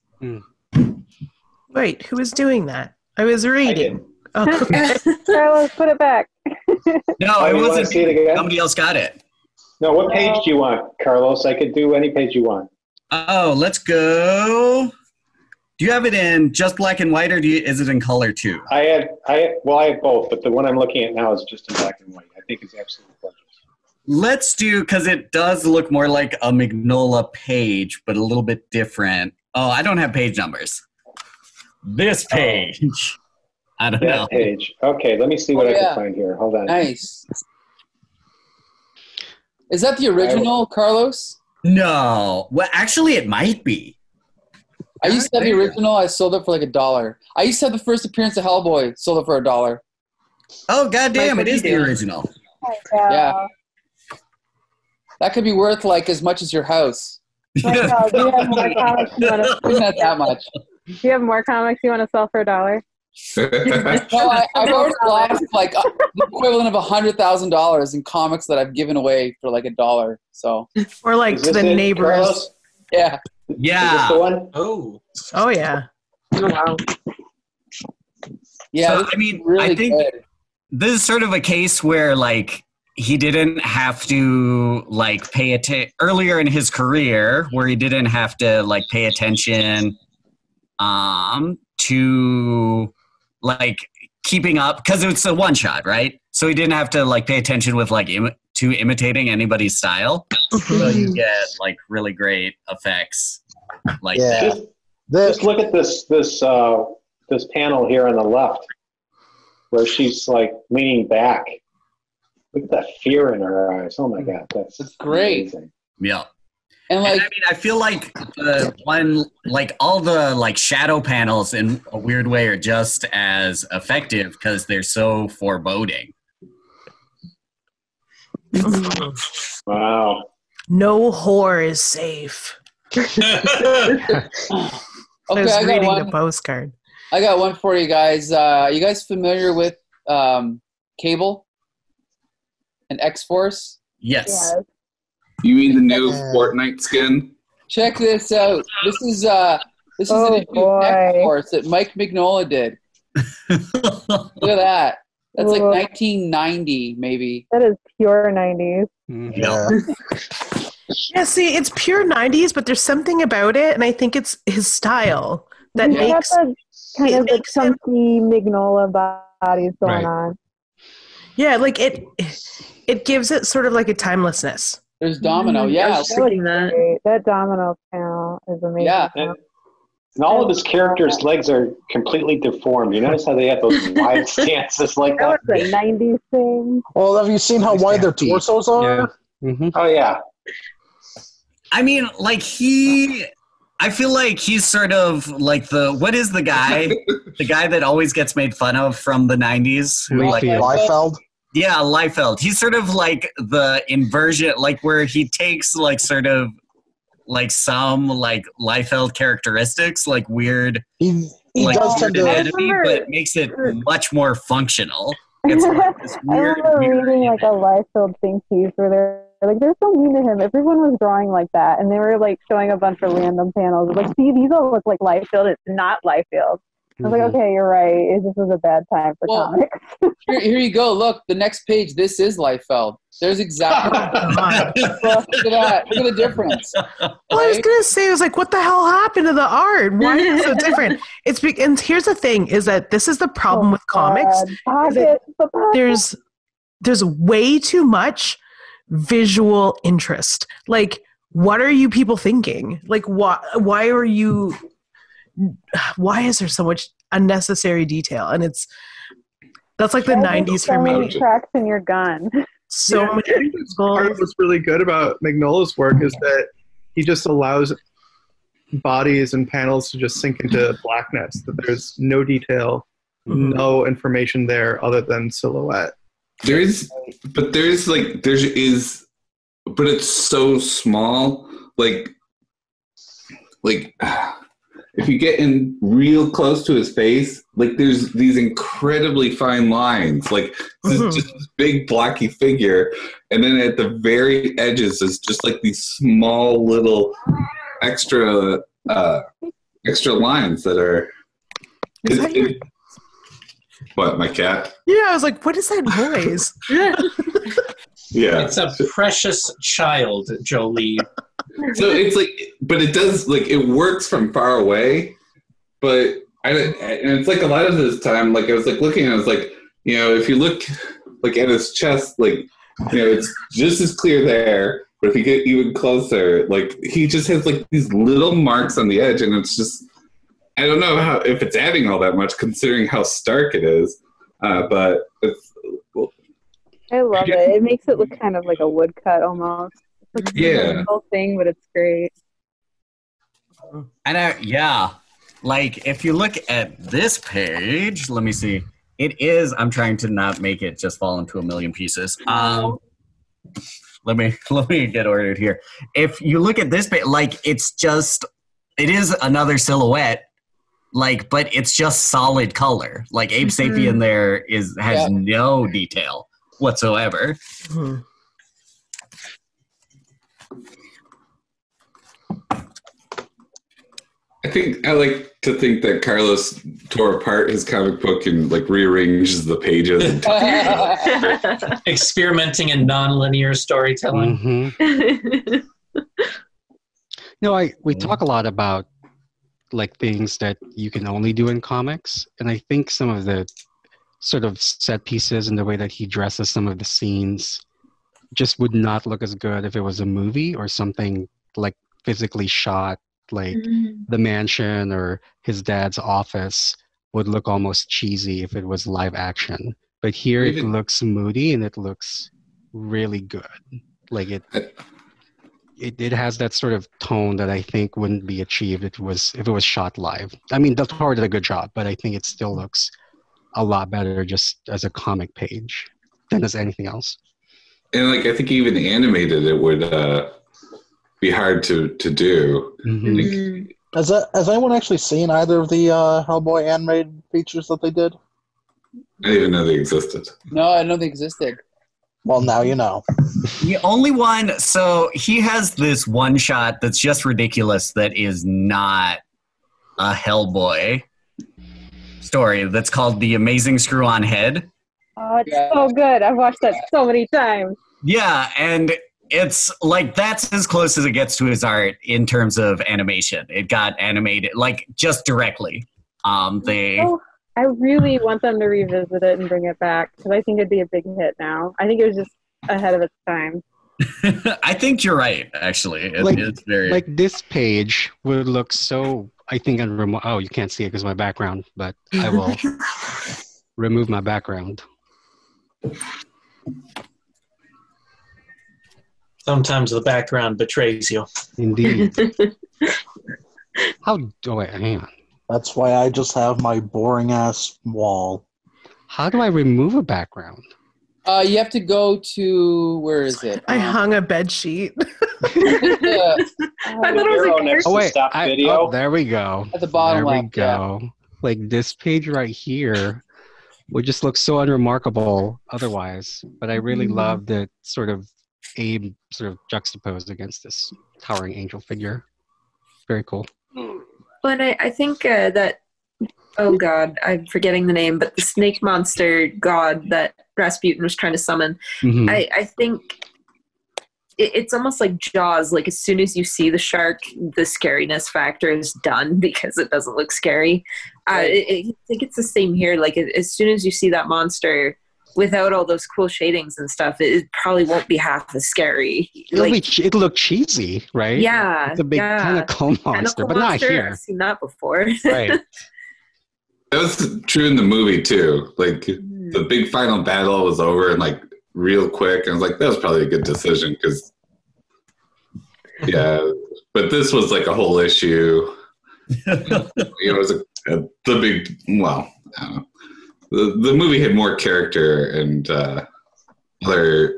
Wait, who was doing that? I was reading. Oh, okay. Carlos, put it back. No, it you wanna wasn't. see it again? Somebody else got it. No, what page do you want, Carlos? I could do any page you want. Oh, let's go. Do you have it in just black and white, or is it in color too? I have both, but the one I'm looking at now is just in black and white. I think it's absolutely gorgeous. Let's do, because it does look more like a Mignola page, but a little bit different. Oh, I don't have page numbers. This page. I don't know. That page. Okay, let me see what I can find here. Hold on. Nice. Is that the original, Carlos? No. Well, actually, it might be. I used to have the original. I sold it for like $1. I used to have the first appearance of Hellboy. Sold it for $1. Oh, goddamn! It is the original. Yeah. That could be worth like as much as your house. Michael, do you have more comics you want to? Not that much. Do you have more comics you want to sell for $1? No, I've already lost like the equivalent of $100,000 in comics that I've given away for like $1. So, or like to the neighbors. Carlos? Yeah. Yeah. Is this the one? Oh yeah. Oh, wow. Yeah. So, I mean, really I think good. this is sort of a case where, like, he didn't have to like pay attention earlier in his career, where he didn't have to like pay attention to like keeping up, because it's a one shot, right? So he didn't have to like pay attention with like to imitating anybody's style. So you get like really great effects like that. Just look at this panel here on the left, where she's like leaning back. Look at that fear in her eyes. Oh my God, that's great. Amazing. Yeah. And like, I mean, I feel like the one, like all the like shadow panels in a weird way are just as effective because they're so foreboding. Wow. No whore is safe. I was reading the postcard. I got one for you guys. You guys familiar with Cable and X-Force? Yes. You mean the new Fortnite skin? Check this out. This is an issue of X-Force that Mike Mignola did. Look at that. That's like 1990, maybe. That is pure 90s. Yeah. Yeah, see, it's pure 90s, but there's something about it, and I think it's his style that makes got kind of the chunky Mignola bodies going on. Yeah, like it gives it sort of like a timelessness. There's Domino, yeah. That Domino panel is amazing. Yeah, and all of his characters' legs are completely deformed. You notice how they have those wide stances like that? That was a 90s thing. Well, have you seen how wide their torsos are? Yeah. Mm-hmm. Oh, yeah. I mean, like I feel like he's sort of like what is the guy? The guy that always gets made fun of from the 90s? Liefeld? Yeah, Liefeld. He's sort of like the inversion, like where he takes like sort of like some like Liefeld characteristics, like weird, he like does tend to anatomy, but makes it much more functional. It's like this weird, I remember reading like a Liefeld think piece where they're so mean to him. Everyone was drawing like that, and they were like showing a bunch of random panels. Like, see, these all look like Liefeld. It's not Liefeld. I was like, okay, you're right. This was a bad time for comics. Here you go. Look, the next page. This is Liefeld. There's exactly. Look at that. Look at the difference. Well, I was gonna say, I was like, what the hell happened to the art? Why is it so different? And here's the thing: is that this is the problem with comics. There's way too much visual interest. Like, what are you people thinking? Like, why is there so much unnecessary detail? And that's like the 90s for me. Tracks in your gun. So many part of what's really good about Mignola's work is that he just allows bodies and panels to just sink into blackness. That there's no detail, no information there other than silhouette. But it's so small. Like if you get in real close to his face, like there's these incredibly fine lines. Like this is just this big blocky figure, and then at the very edges is just like these small little extra lines that are. What, my cat? Yeah, I was like, what is that noise? Yeah, it's a precious child, Jolie. So it's like, but it does, like, it works from far away, and it's like a lot of this time, like I was like looking, and I was like, you know, if you look like at his chest, like, you know, it's just as clear there, but if you get even closer, like he just has like these little marks on the edge, and it's just, I don't know if it's adding all that much considering how stark it is, but it's. I love it. It makes it look kind of like a woodcut almost. It's like a whole thing, but it's great. And like if you look at this page, let me see. It is. I'm trying to not make it just fall into a million pieces. Let me get ordered here. If you look at this page, like it is another silhouette. Like, but it's just solid color. Like Abe Sapien there has no detail whatsoever. I like to think that Carlos tore apart his comic book and like rearranges the pages. And Experimenting in non-linear storytelling. No, we talk a lot about like things that you can only do in comics, and I think some of the sort of set pieces and the way that he dresses some of the scenes just would not look as good if it was a movie or something like physically shot, like the mansion or his dad's office would look almost cheesy if it was live action. But here it looks moody and it looks really good. Like it has that sort of tone that I think wouldn't be achieved if it was shot live. I mean, Del Toro did a good job, but I think it still looks a lot better just as a comic page than as anything else. And like I think even animated it would be hard to do. Has anyone actually seen either of the Hellboy animated features that they did? I didn't even know they existed. No, I didn't know they existed. Well, now you know. The only one, so he has this one shot that's just ridiculous that is not a Hellboy story that's called The Amazing Screw-On Head. Oh, it's so good. I've watched that so many times. Yeah, and it's like that's as close as it gets to his art in terms of animation. It got animated like just directly. I really want them to revisit it and bring it back because I think it'd be a big hit now. I think it was just ahead of its time. I think you're right, actually. It's very like this page would look so. I think oh, you can't see it because of my background, but I will remove my background. Sometimes the background betrays you. Indeed. Wait, hang on. That's why I just have my boring ass wall. How do I remove a background? You have to go to where is it? I hung a bed sheet. I thought it was Oh wait, there we go. At the bottom there we left, go. Yeah. Like this page right here would just look so unremarkable otherwise. But I really love the sort of Abe sort of juxtaposed against this towering angel figure. Very cool. But I think that, oh god, I'm forgetting the name, but the snake monster god that Rasputin was trying to summon, I think it's almost like Jaws. Like as soon as you see the shark, the scariness factor is done because it doesn't look scary. I think it's the same here. Like as soon as you see that monster, without all those cool shadings and stuff, it probably won't be half as scary. It'll look cheesy, right? Yeah. It's a big tentacle monster, but not here. I've seen that before. Right. That was true in the movie too. Like the big final battle was over and like real quick. I was like, that was probably a good decision because, yeah. But this was like a whole issue. It was the big. Well, I don't know. The movie had more character and other,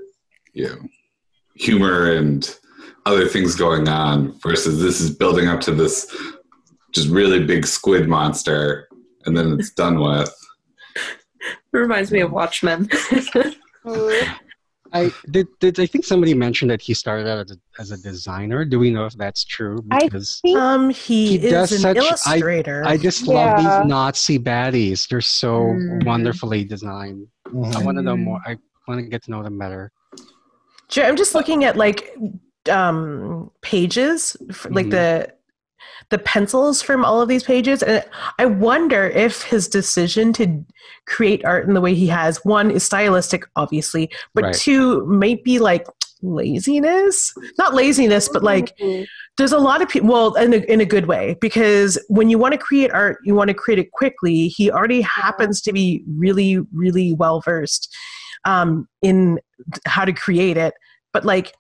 humor and other things going on versus this is building up to this just really big squid monster and then it's done with. It reminds me of Watchmen. I think somebody mentioned that he started out as a designer. Do we know if that's true? Because he is an illustrator. I just love these Nazi baddies. They're so wonderfully designed. I want to know more. I want to get to know them better. Sure, I'm just looking at like pages, like the pencils from all of these pages, and I wonder if his decision to create art in the way he has, one, is stylistic, obviously, but two, might be like laziness. Not laziness, but like there's a lot of people, well, in a good way, because when you want to create art, you want to create it quickly. He already happens to be really, really well versed in how to create it, but like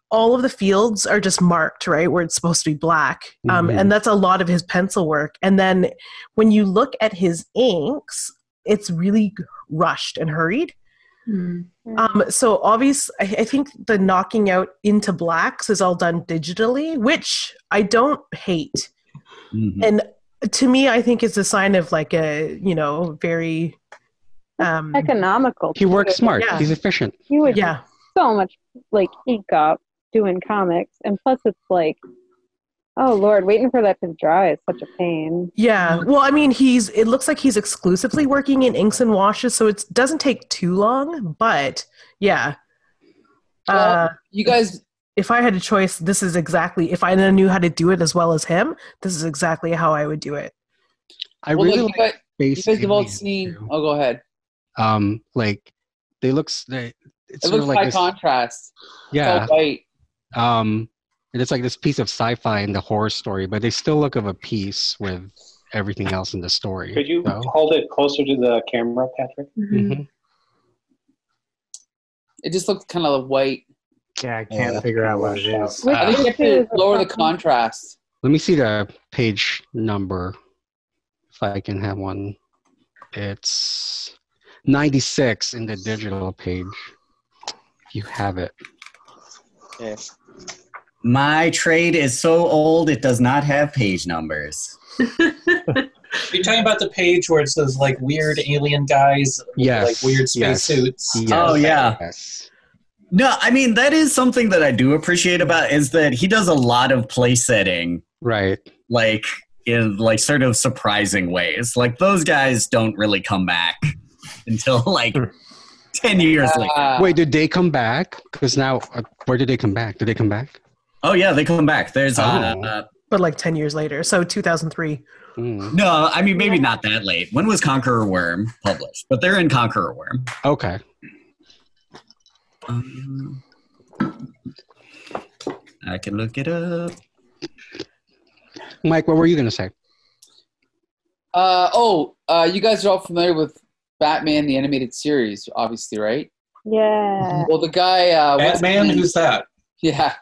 all of the fields are just marked, right, where it's supposed to be black. And that's a lot of his pencil work. And then when you look at his inks, it's really rushed and hurried. So obviously, I think the knocking out into blacks is all done digitally, which I don't hate. And to me, I think it's a sign of like a, very economical. He works smart. Yeah. He's efficient. He would so much like ink up doing comics, and plus it's like Oh Lord, waiting for that to dry is such a pain. Yeah. Well, I mean, it looks like he's exclusively working in inks and washes, so it doesn't take too long, but yeah. You guys, if I had a choice, this is exactly, if I knew how to do it as well as him, this is exactly how I would do it. I really you like guys have all seen. Oh, go ahead. Like it's It sort looks of like high this, contrast. yeah. It's all white. And it's like this piece of sci-fi in the horror story, but they still look of a piece with everything else in the story. Could you hold it closer to the camera, Patrick? Mm-hmm. It just looks kind of white. Yeah, I can't figure out what it is. I think you have to lower the contrast. Let me see the page number, if I can have one. It's 96 in the digital page, if you have it. Yes. My trade is so old it does not have page numbers. You're talking about the page where it says like weird alien guys with like weird spacesuits. Yes. Oh yeah. Yes. No, I mean that is something that I do appreciate about is that he does a lot of place setting. Right. Like in like sort of surprising ways. Like those guys don't really come back until like 10 years later. Wait, did they come back? Because now, where did they come back? Did they come back? Oh yeah, they come back. There's but like 10 years later, so 2003. No, I mean maybe not that late. When was Conqueror Worm published? But they're in Conqueror Worm. Okay. I can look it up. Mike, what were you going to say? You guys are all familiar with Batman the Animated Series, obviously, right? Yeah. Well, the guy... Batman? Who's that? Yeah.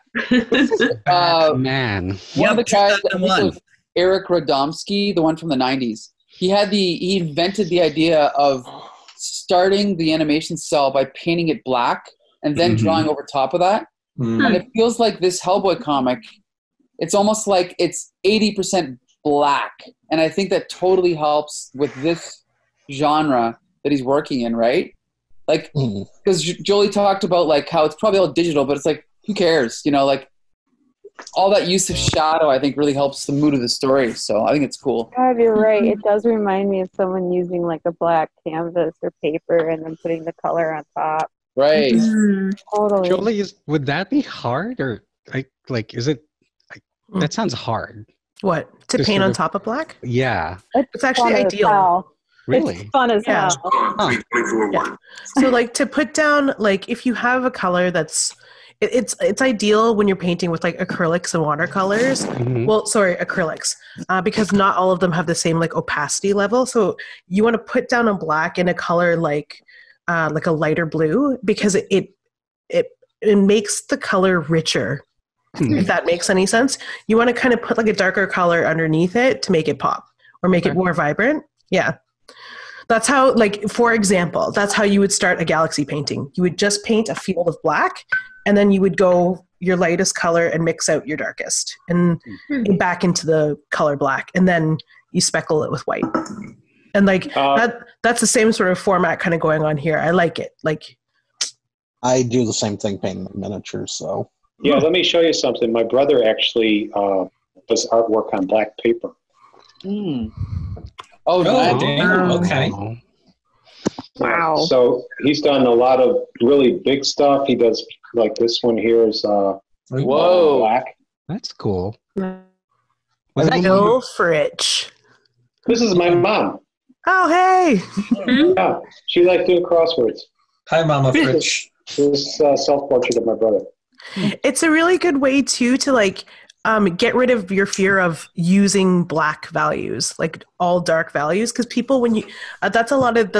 Man. One of the guys, Eric Radomski, the one from the 90s. He invented the idea of starting the animation cell by painting it black and then drawing over top of that. And it feels like this Hellboy comic, it's almost like it's 80% black. And I think that totally helps with this genre that he's working in, right? Like, because Jolie talked about like how it's probably all digital, but it's like, who cares? You know, like all that use of shadow, I think really helps the mood of the story. So I think it's cool. God, you're right. It does remind me of someone using like a black canvas or paper and then putting the color on top. Right. Totally. Jolie, would that be hard? Or is it, that sounds hard. What? To Just paint sort on of- top of black? Yeah. It's actually fun as ideal. hell. Really? It's fun as Yeah. hell. Yeah. So like to put down, like if you have a color that's, it's ideal when you're painting with like acrylics and watercolors. Well, sorry, acrylics, because not all of them have the same like opacity level. So you want to put down a black in a color like a lighter blue because it makes the color richer. If that makes any sense. You want to kind of put like a darker color underneath it to make it pop or make it more vibrant. Yeah. That's how, like, for example, that's how you would start a galaxy painting. You would just paint a field of black, and then you would go your lightest color and mix out your darkest and back into the color black, and then you speckle it with white. And like that's the same sort of format kind of going on here. I like it. Like, I do the same thing painting miniatures, so. Yeah, let me show you something. My brother actually does artwork on black paper. Oh, nice. Damn. Okay. Wow. So he's done a lot of really big stuff. He does, like this one here is Whoa. black. That's cool. Bill Fritch. This is my mom. Oh, hey. Yeah, she likes doing crosswords. Hi, Mama Fritch. This is a self-portrait of my brother. It's a really good way too to like get rid of your fear of using black values, like all dark values, because people, when you that's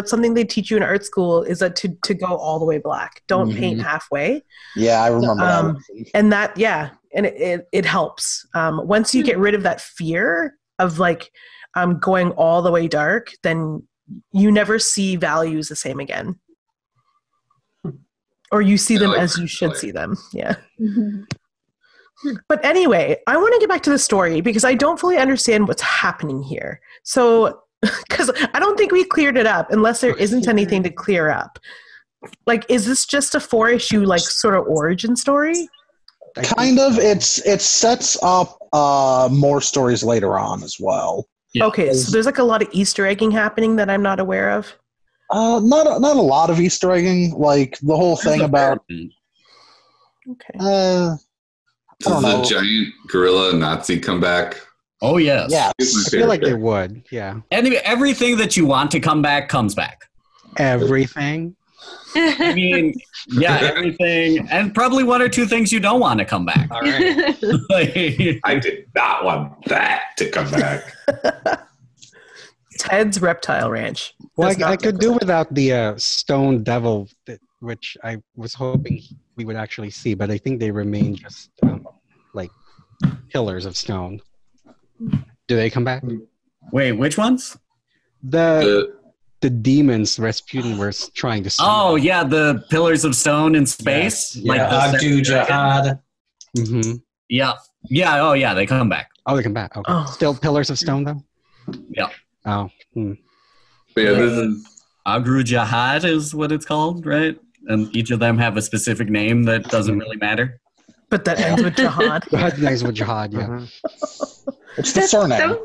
something they teach you in art school, is that to go all the way black. Don't paint halfway. Yeah, I remember that. And that, yeah, and it helps. Once you get rid of that fear of like going all the way dark, then you never see values the same again. Or you see them as you should see them. Yeah. But anyway, I want to get back to the story because I don't fully understand what's happening here. So, because I don't think we cleared it up unless there isn't anything to clear up. Like, is this just a 4-issue, like, sort of origin story? Kind of. It sets up more stories later on as well. Yeah. Okay, so there's like a lot of Easter egging happening that I'm not aware of. Not a lot of Easter egging. Like the whole thing about. Okay. I don't know. Does the giant gorilla Nazi come back? Oh yes. Yeah. I feel like they would. Yeah. Anyway, everything that you want to come back comes back. Everything. I mean, yeah, everything, and probably one or two things you don't want to come back. All right. I did not want that to come back. Ted's Reptile Ranch. Well, I could do without the stone devil, which I was hoping we would actually see, but I think they remain just like pillars of stone. Do they come back? Wait, which ones? The demons Rasputin was trying to see. Oh yeah, the pillars of stone in space, yeah. like Agdu Jahad. Mm-hmm. Yeah. Oh yeah, they come back. Oh, they come back. Okay. Oh. Still pillars of stone though. Yeah. Oh. Hmm. Yeah, this is Agru Jahad is what it's called, right? And each of them have a specific name that doesn't really matter. But that ends with jihad. That ends with jihad. Yeah. It's the surname.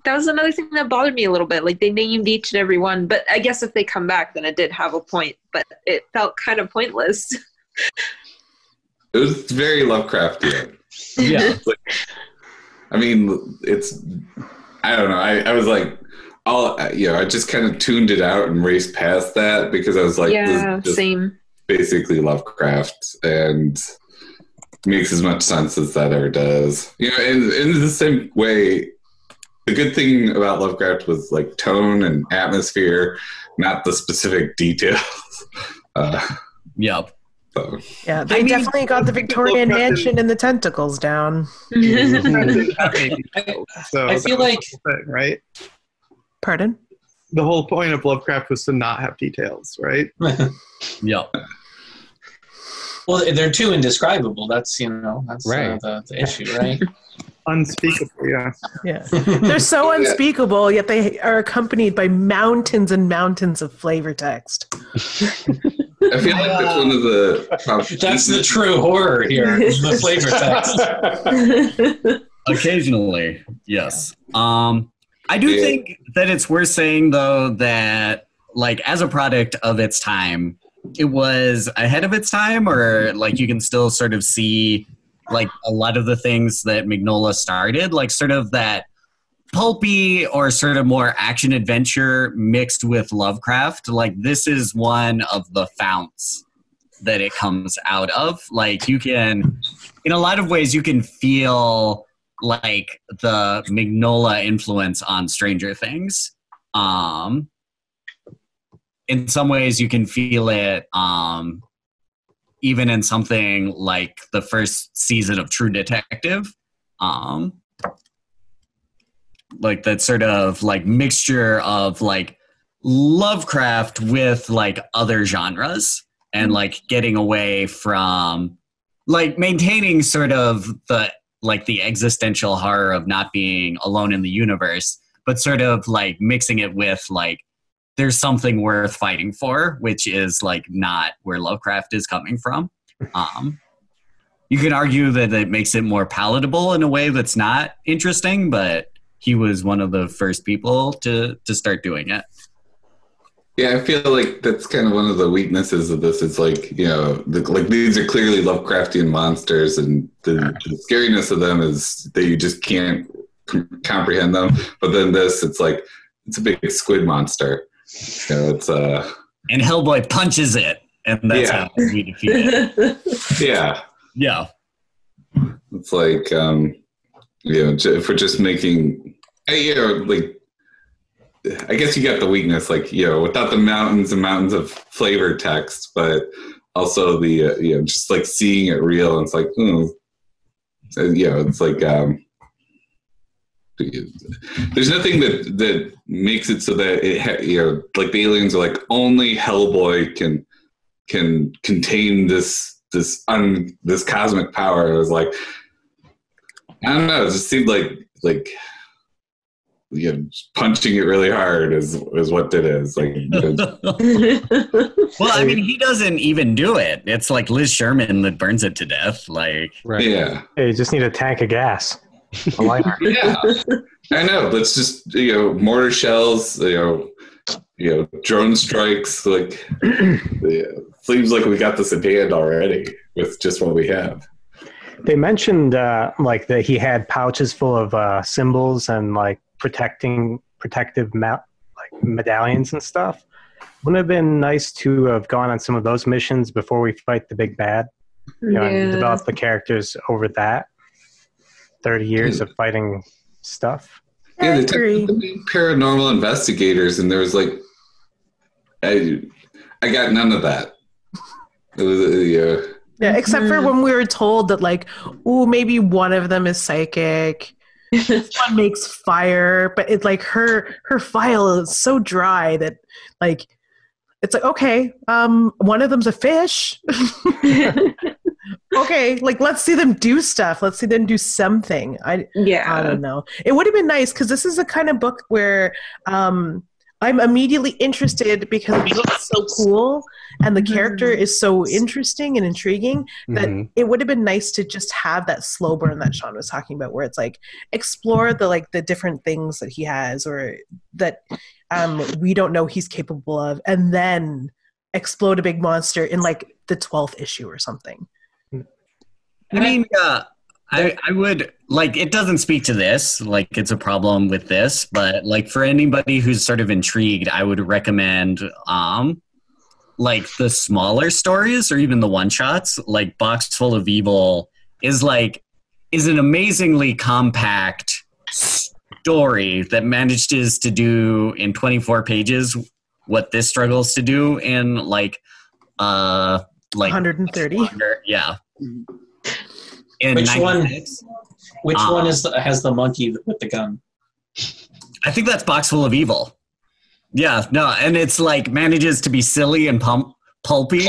That was another thing that bothered me a little bit. Like they named each and every one, but I guess if they come back, then it did have a point. But it felt kind of pointless. It was very Lovecraftian. Yeah. I mean, it's. I don't know. I was like, I just kind of tuned it out and raced past that because I was like, yeah, this is same. basically Lovecraft and makes as much sense as that ever does. You know, and in the same way. The good thing about Lovecraft was like tone and atmosphere, not the specific details. Yep. So. Yeah, they definitely got the Victorian mansion and the tentacles down. So I feel like thing, right? Pardon? The whole point of Lovecraft was to not have details, right? Yep. Well, they're too indescribable. That's right. The issue, right? Unspeakable, yeah. Yeah. They're so unspeakable, yet they are accompanied by mountains and mountains of flavor text. I feel like that's one of the. That's the true horror here. The flavor text. Occasionally, yes. I do think that it's worth saying though that, like, as a product of its time, it was ahead of its time, or like you can still sort of see. Like a lot of the things that Mignola started, like sort of that pulpy or sort of more action adventure mixed with Lovecraft. Like this is one of the founts that it comes out of. Like you can, in a lot of ways, you can feel like the Mignola influence on Stranger Things. In some ways, you can feel it. Even in something like the first season of True Detective, like that sort of like mixture of like Lovecraft with like other genres and like getting away from like maintaining sort of the like the existential horror of not being alone in the universe, but sort of like mixing it with like there's something worth fighting for, which is like not where Lovecraft is coming from. You can argue that it makes it more palatable in a way that's not interesting, but he was one of the first people to start doing it. Yeah, I feel like that's kind of one of the weaknesses of this. It's like, you know, like these are clearly Lovecraftian monsters, and the scariness of them is that you just can't comprehend them. But then this, it's like it's a big squid monster. You know, it's and Hellboy punches it, and that's how we defeat it. Yeah. It's like, you know, if we're just making, you know, like, I guess you got the weakness, like, you know, without the mountains and mountains of flavor text, but also the, you know, just like seeing it real, and it's like, so, you know, it's like, there's nothing that makes it so that it, you know, like the aliens are like only Hellboy can contain this cosmic power. It was like, I don't know, it just seemed like punching it really hard is what it is. Like, well, I mean, he doesn't even do it. It's like Liz Sherman that burns it to death. Like, yeah, hey, you just need a tank of gas. Yeah, I know. Let's just mortar shells. Drone strikes. Like, seems like we got this in hand already with just what we have. They mentioned like that he had pouches full of symbols and like protective medallions and stuff. Wouldn't it have been nice to have gone on some of those missions before we fight the big bad? And develop the characters over that 30 years of fighting stuff. Yeah, they took the paranormal investigators, and there was like, I got none of that. It was yeah, except for when we were told that, like, oh, maybe one of them is psychic. This one makes fire, but it's like her file is so dry that, like, it's like, okay, one of them's a fish. Okay, like, let's see them do stuff. Let's see them do something. I don't know. It would have been nice because this is the kind of book where I'm immediately interested because it looks so cool and the character is so interesting and intriguing that it would have been nice to just have that slow burn that Sean was talking about, where it's like explore the different things that he has or that we don't know he's capable of, and then explode a big monster in like the 12th issue or something. I mean, I would, like, it doesn't speak to this, like, it's a problem with this, but, like, for anybody who's sort of intrigued, I would recommend, like, the smaller stories or even the one-shots. Like, Box Full of Evil is an amazingly compact story that manages to do in 24 pages what this struggles to do in, like 130. Yeah. Which one has the monkey with the gun? I think that's Box Full of Evil. Yeah, no, and it's like manages to be silly and pulpy.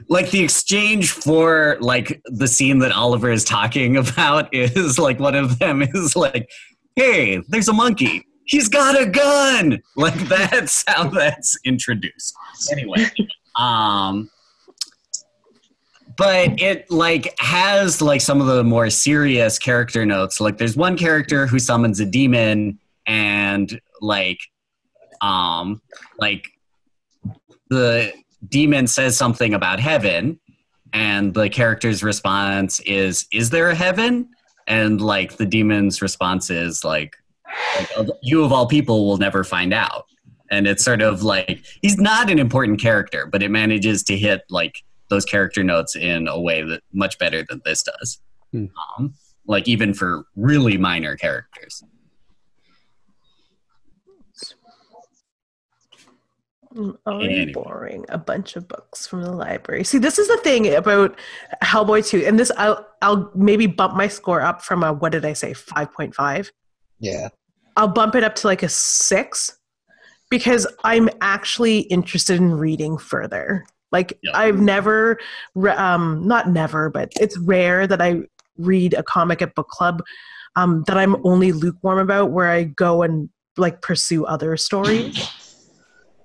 Like the exchange for like the scene that Oliver is talking about is like one of them is like, hey, there's a monkey. He's got a gun. Like that's how that's introduced. Anyway, but it like has like some of the more serious character notes. Like there's one character who summons a demon and like the demon says something about heaven and the character's response is there a heaven? And like the demon's response is like you of all people will never find out. And it's sort of like he's not an important character, but it manages to hit like those character notes in a way that much better than this does. Like even for really minor characters. Anyway. Boring. A bunch of books from the library. See, this is the thing about Hellboy 2, and this I'll maybe bump my score up from a, what did I say, 5.5? Yeah. I'll bump it up to like a 6 because I'm actually interested in reading further. Like I've never, not never, but it's rare that I read a comic at book club that I'm only lukewarm about, where I go and like pursue other stories.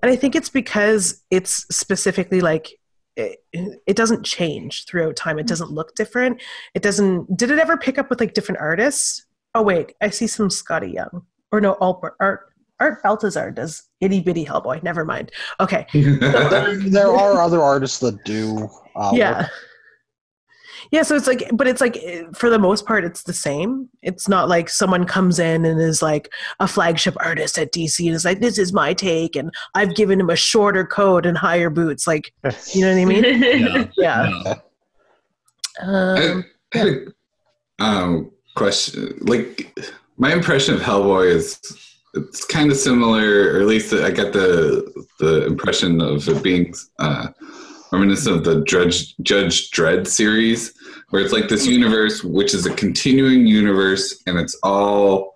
And I think it's because it's specifically like, it doesn't change throughout time. It doesn't look different. Did it ever pick up with like different artists? Oh wait, I see some Scotty Young. Or no, Art Baltazar does Itty Bitty Hellboy. Never mind. Okay. There are other artists that do. Yeah. Yeah, so it's like, but it's like, for the most part, it's the same. It's not like someone comes in and is like a flagship artist at DC and is like, this is my take, and I've given him a shorter coat and higher boots. Like, you know what I mean? Yeah. I had a question. Like, my impression of Hellboy is it's kind of similar, or at least I got the impression of it being reminiscent of the Judge Dredd series, where it's like this universe which is a continuing universe, and it's all,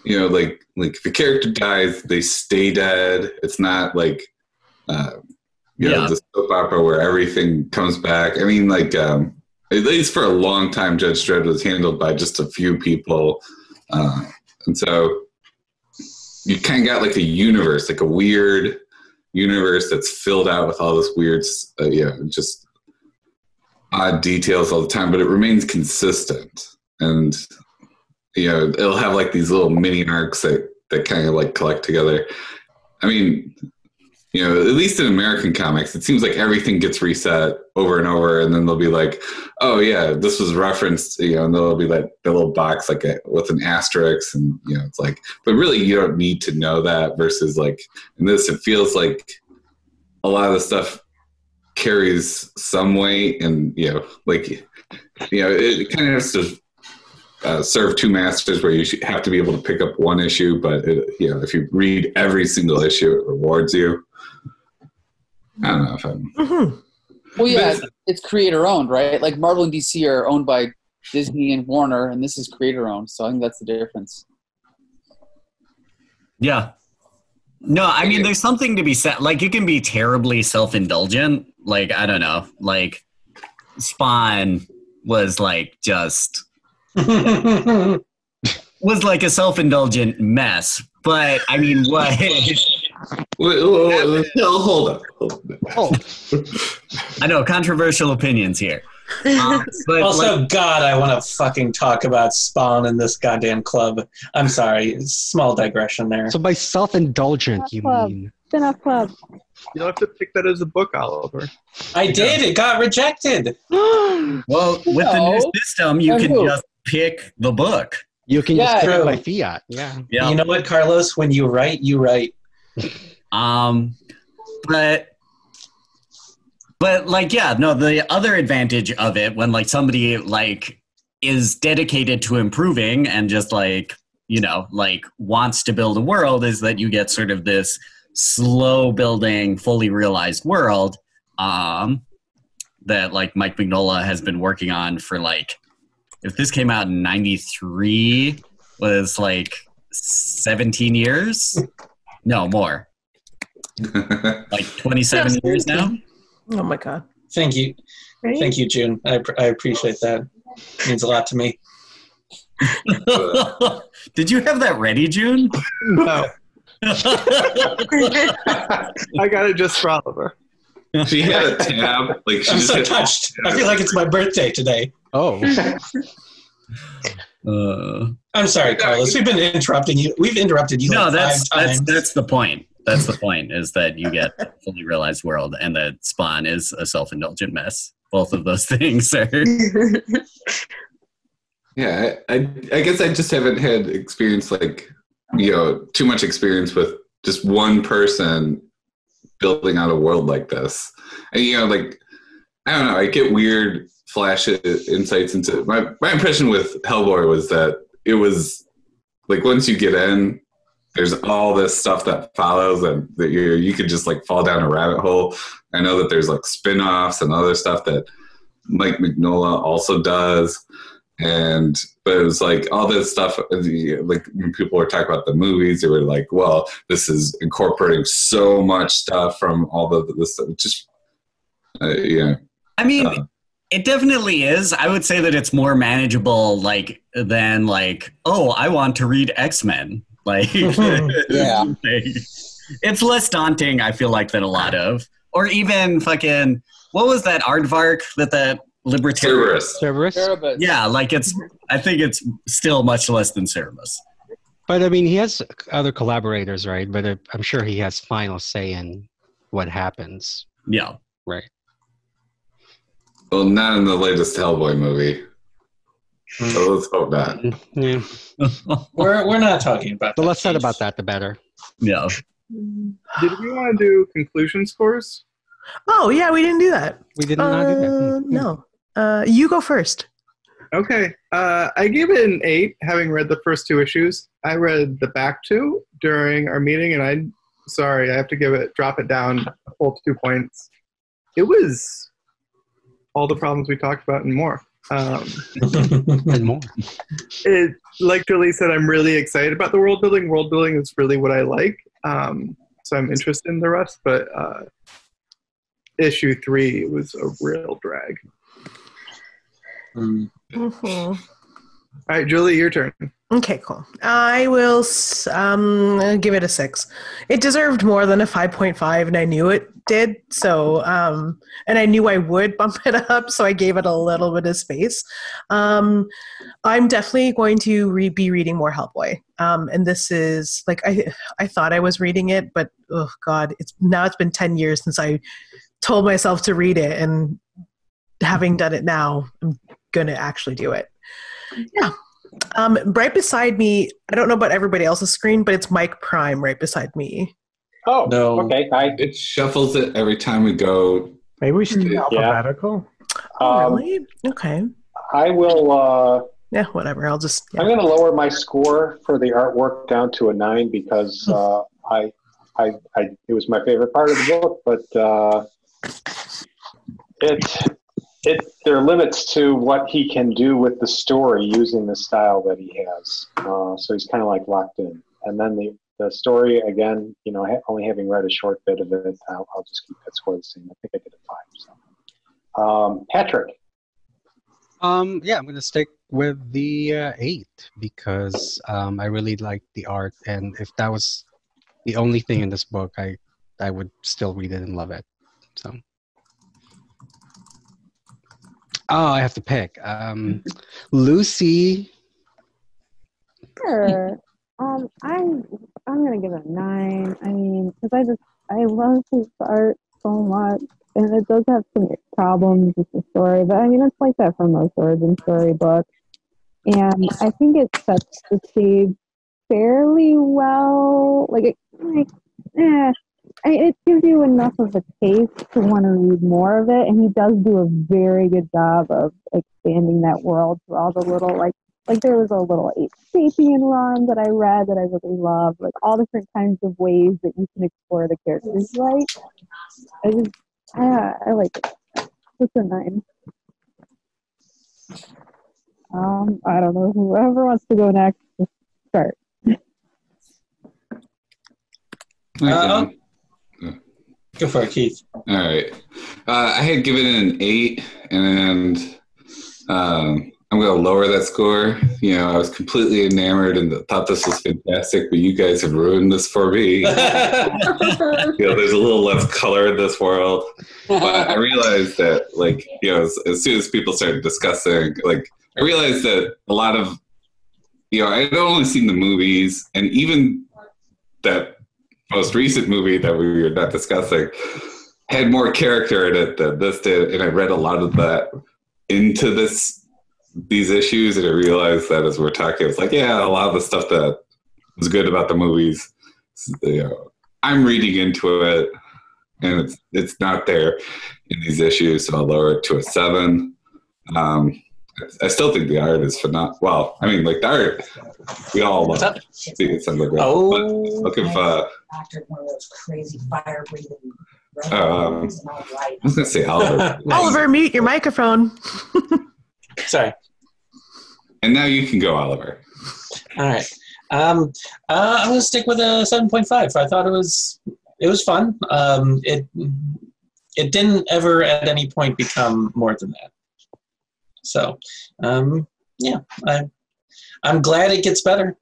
you know, like if a character dies, they stay dead. It's not like you know, the soap opera where everything comes back. I mean, like at least for a long time, Judge Dredd was handled by just a few people. And so you kind of got like a universe, like a weird universe that's filled out with all this weird, just odd details all the time, but it remains consistent. And, it'll have like these little mini arcs that kind of like collect together. I mean, at least in American comics, it seems like everything gets reset over and over, and then they'll be like, "Oh yeah, this was referenced," and there'll be like the little box with an asterisk, and it's like, but really you don't need to know that. Versus like in this, it feels like a lot of the stuff carries some weight, and it kind of has to serve two masters, where you have to be able to pick up one issue, but if you read every single issue, it rewards you. I don't know if I'm. Mm-hmm. Well, yeah, it's creator owned, right? Like Marvel and DC are owned by Disney and Warner, and this is creator owned. So I think that's the difference. Yeah. No, I mean, there's something to be said. Like, you can be terribly self-indulgent. Like, I don't know. Like, Spawn was like just was like a self-indulgent mess. But I mean, what? Hold up. Oh, I know, controversial opinions here. But also, like, God, I want to fucking talk about Spawn in this goddamn club. I'm sorry, small digression there. So by self-indulgent, you mean? Spin-off club. You'll have to pick that as a book, Oliver. I did. It got rejected. well, with the new system, you can just pick the book. You can just pick true. it by fiat. Yeah. You know what, Carlos? When you write, you write. But like, yeah, no, the other advantage of it when like somebody like is dedicated to improving and just like, like wants to build a world is that you get sort of this slow building, fully realized world that like Mike Mignola has been working on for like, if this came out in 93, was like 17 years? No, more. Like 27 years now? Oh my God. Thank you. Right? Thank you, June. I appreciate that. It means a lot to me. Did you have that ready, June? No. I got it just for Oliver. She had a tab. Like I'm so touched. I feel like it's my birthday today. Oh. I'm sorry, Carlos. We've been interrupting you. We've interrupted you. No, like that's the point. That's the point, is that you get a fully realized world, and that Spawn is a self-indulgent mess. Both of those things are. Yeah, I guess I just haven't had experience, like, too much experience with just one person building out a world like this. And, like, I don't know, I get weird flash insights into my impression with Hellboy was that it was like, once you get in, there's all this stuff that follows, and that you could just like fall down a rabbit hole. I know that there's like spin-offs and other stuff that Mike Mignola also does. But it was like all this stuff, like when people were talking about the movies, they were like, well, this is incorporating so much stuff from all this stuff. Just, yeah. I mean, it definitely is. I would say that it's more manageable, like, than like, oh, I want to read X-Men. Like, yeah. Like, it's less daunting, I feel like, than a lot of, or even fucking, what was that aardvark that libertarian? Cerberus. Yeah, like I think it's still much less than Cerberus. But I mean, he has other collaborators, right? But I'm sure he has final say in what happens. Yeah. Right. Well, not in the latest Hellboy movie. So let's hope not. Yeah. We're not talking about The that. less said about that, the better. Yeah. Did we want to do conclusion scores? Oh, yeah, we didn't do that. We did not do that. No. You go first. Okay. I gave it an 8, having read the first 2 issues. I read the back 2 during our meeting, and I have to drop it down a full 2 points. It was all the problems we talked about and more. And more. Like Julie said, I'm really excited about the world building. World building is really what I like. So I'm interested in the rest, but issue 3 was a real drag. Mm-hmm. All right, Julie, your turn. Okay, cool. I will give it a 6. It deserved more than a 5.5, and I knew it did. So, and I knew I would bump it up, so I gave it a little bit of space. I'm definitely going to be reading more Hellboy. And this is like I thought I was reading it, but oh god, it's been 10 years since I told myself to read it, and having done it now, I'm gonna actually do it. Yeah. Right beside me, I don't know about everybody else's screen, but it's Mike Prime right beside me. Oh, no. Okay. It shuffles it every time we go. Maybe we should do alphabetical. Oh, really? Okay. I will. Yeah, whatever. I'll just. Yeah. I'm going to lower my score for the artwork down to a 9 because it was my favorite part of the book, but there are limits to what he can do with the story using the style that he has. So he's kind of like locked in. And then the story, again, only having read a short bit of it, I'll just keep that score the same. I think I did a 5. So. Patrick. Yeah, I'm going to stick with the 8 because I really like the art. And if that was the only thing in this book, I would still read it and love it. So. Oh, I have to pick. Lucy. Sure. I'm gonna give it a 9. I mean, because I love his art so much, and it does have some problems with the story, but I mean it's like that for most origin story books, and I think it sets the stage fairly well. It gives you enough of a taste to want to read more of it, and he does do a very good job of expanding that world to all the little, like there was a little Sapien run that I read that I really loved, like all different kinds of ways that you can explore the characters, right? I like it. It's a 9. I don't know, whoever wants to go next, just start. Go for it, Keith. All right. I had given it an 8, and I'm going to lower that score. I was completely enamored and thought this was fantastic, but you guys have ruined this for me. There's a little less color in this world. But I realized that, as soon as people started discussing, I realized that a lot of, I had only seen the movies, and even that most recent movie that we were not discussing had more character in it than this did, and I read a lot of that into these issues, and I realized that as we're talking, it's a lot of the stuff that was good about the movies, I'm reading into it, and it's not there in these issues, so I'll lower it to a 7. I still think the art is phenomenal. Well, I mean, the art, we all love it. It's something great. Oh. But look if Acted one of those crazy fire breathing. I was going to say Oliver. Oliver, mute your microphone. Sorry. And now you can go, Oliver. All right. I'm going to stick with a 7.5. I thought it was fun. It didn't ever at any point become more than that. So, yeah, I'm glad it gets better.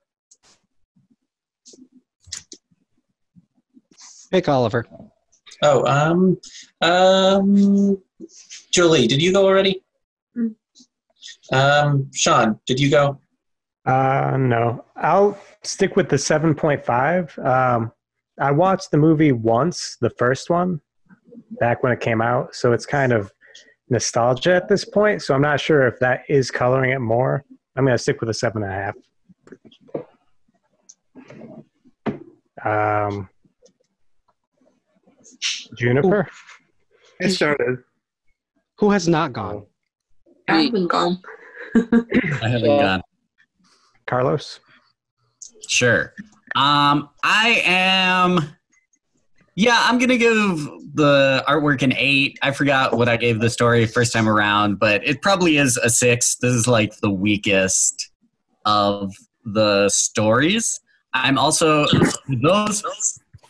Pick Oliver. Oh, Jolie, did you go already? Sean, did you go? No. I'll stick with the 7.5. I watched the movie once, the first one, back when it came out, so it's kind of nostalgia at this point, so I'm not sure if that is coloring it more. I'm going to stick with a 7.5. Juniper? I started. Who has not gone? I haven't gone. I haven't gone. Carlos? Sure. I'm going to give the artwork an 8. I forgot what I gave the story first time around, but it probably is a 6. This is the weakest of the stories. I'm also,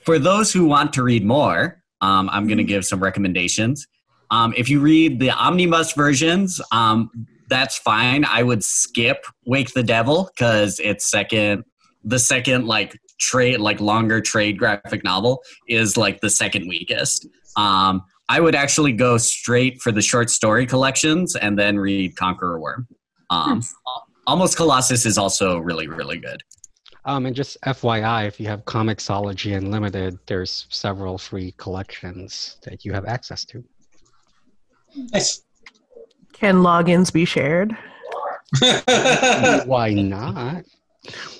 for those who want to read more, I'm going to give some recommendations. If you read the omnibus versions, that's fine. I would skip Wake the Devil because it's the second like trade, like longer trade graphic novel is like the second weakest. I would actually go straight for the short story collections and then read Conqueror Worm. Almost Colossus is also really, really good. And just FYI, if you have Comixology Unlimited, there's several free collections that you have access to. Nice. Can logins be shared? Why not?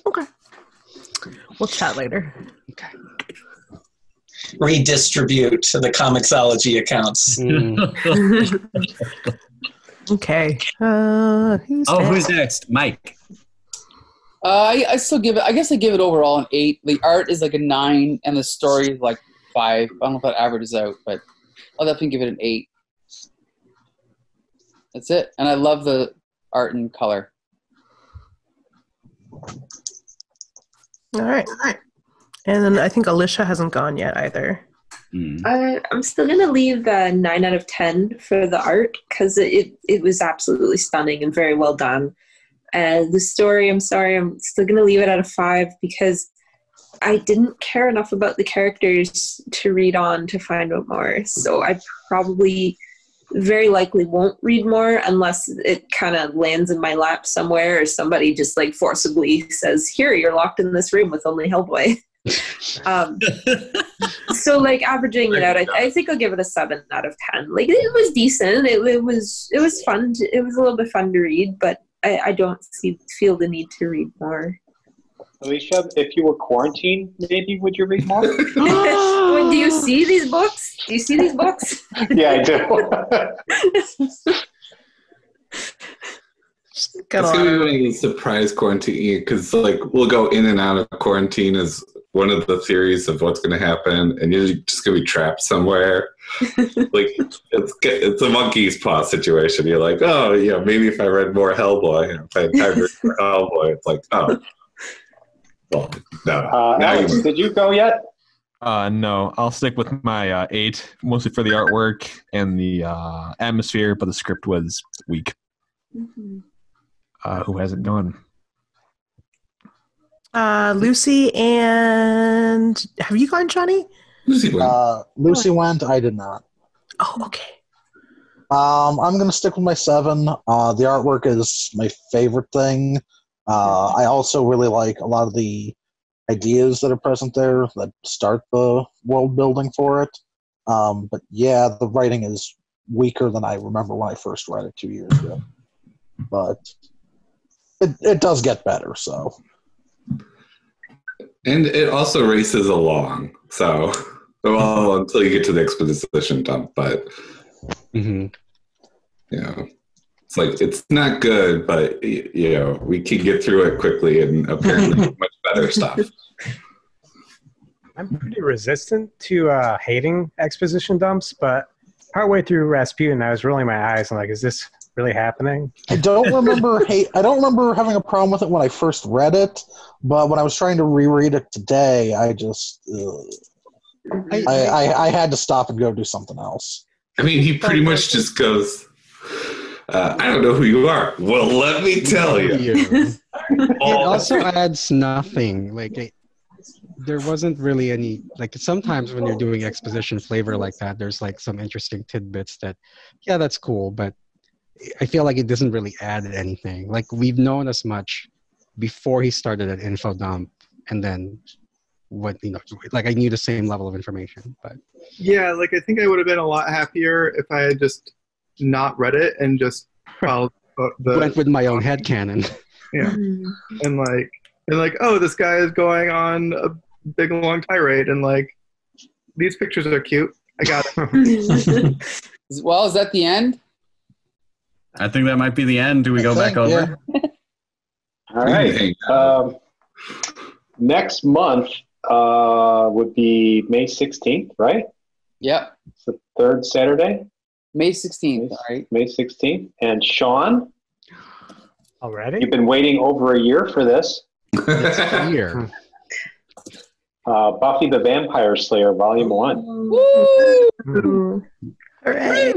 Okay. We'll chat later. Okay. Redistribute the Comixology accounts. Okay. Who's next? Mike. I still give it. I guess I give it overall an 8. The art is like a 9, and the story is like 5. I don't know if that averages out, but I'll definitely give it an 8. That's it. And I love the art and color. All right. And then I think Alicia hasn't gone yet either. I'm still going to leave 9 out of 10 for the art because it was absolutely stunning and very well done. The story, I'm sorry, I'm still going to leave it at a 5 because I didn't care enough about the characters to read on to find out more. So I probably very likely won't read more unless it kind of lands in my lap somewhere or somebody just like forcibly says, here, you're locked in this room with only Hellboy. So like averaging it out, I think I'll give it a 7 out of 10. Like it was decent. It was fun. It was a little bit fun to read, but I don't feel the need to read more. Alicia, if you were quarantined, maybe would you read more? Well, do you see these books? Yeah, I do. It's gonna be one of the surprise quarantine because like we'll go in and out of quarantine as one of the theories of what's going to happen, and you're just going to be trapped somewhere. Like it's a monkey's paw situation. You're like, oh yeah, maybe if I read more Hellboy, if I had time to read more Hellboy, it's like, oh, well, no. Alex, did you go yet? No, I'll stick with my 8, mostly for the artwork and the atmosphere, but the script was weak. Who hasn't gone? Lucy and have you gone, Johnny? Lucy went. Lucy went. I did not. Oh, okay. I'm gonna stick with my 7. The artwork is my favorite thing. I also really like a lot of the ideas that are present there that start the world building for it. But yeah, the writing is weaker than I remember when I first read it 2 years ago. But it does get better, so. And it also races along, so well until you get to the exposition dump. But you know, it's like it's not good, but you know we can get through it quickly and apparently much better stuff. I'm pretty resistant to hating exposition dumps, but partway through Rasputin, I was rolling my eyes and like, is this really happening? I don't remember having a problem with it when I first read it, but when I was trying to reread it today, I just I had to stop and go do something else. I mean, he pretty much just goes, I don't know who you are. Well, let me tell you. It also adds nothing. Like, there wasn't really any, like, sometimes when you're doing exposition flavor like that, there's like some interesting tidbits that, yeah, that's cool, but I feel like it doesn't really add anything. Like, we've known as much before he started at info dump, and then what, you know, like, I knew the same level of information, but yeah, like I think I would have been a lot happier if I had just not read it and just followed went with my own headcanon. Yeah, and like, oh, this guy is going on a big long tirade, and like, these pictures are cute. I got it. Well, is that the end? I think that might be the end. Do we go back over? Yeah. All right. Next month would be May 16th, right? Yep. It's the third Saturday. May 16th, all right. May 16th. And Sean? Already? You've been waiting over a year for this. It's a year. Buffy the Vampire Slayer, Volume 1. Woo! Hooray!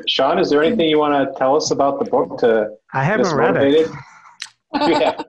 Sean, is there anything you want to tell us about the book to I haven't get us read it. motivated? Yeah.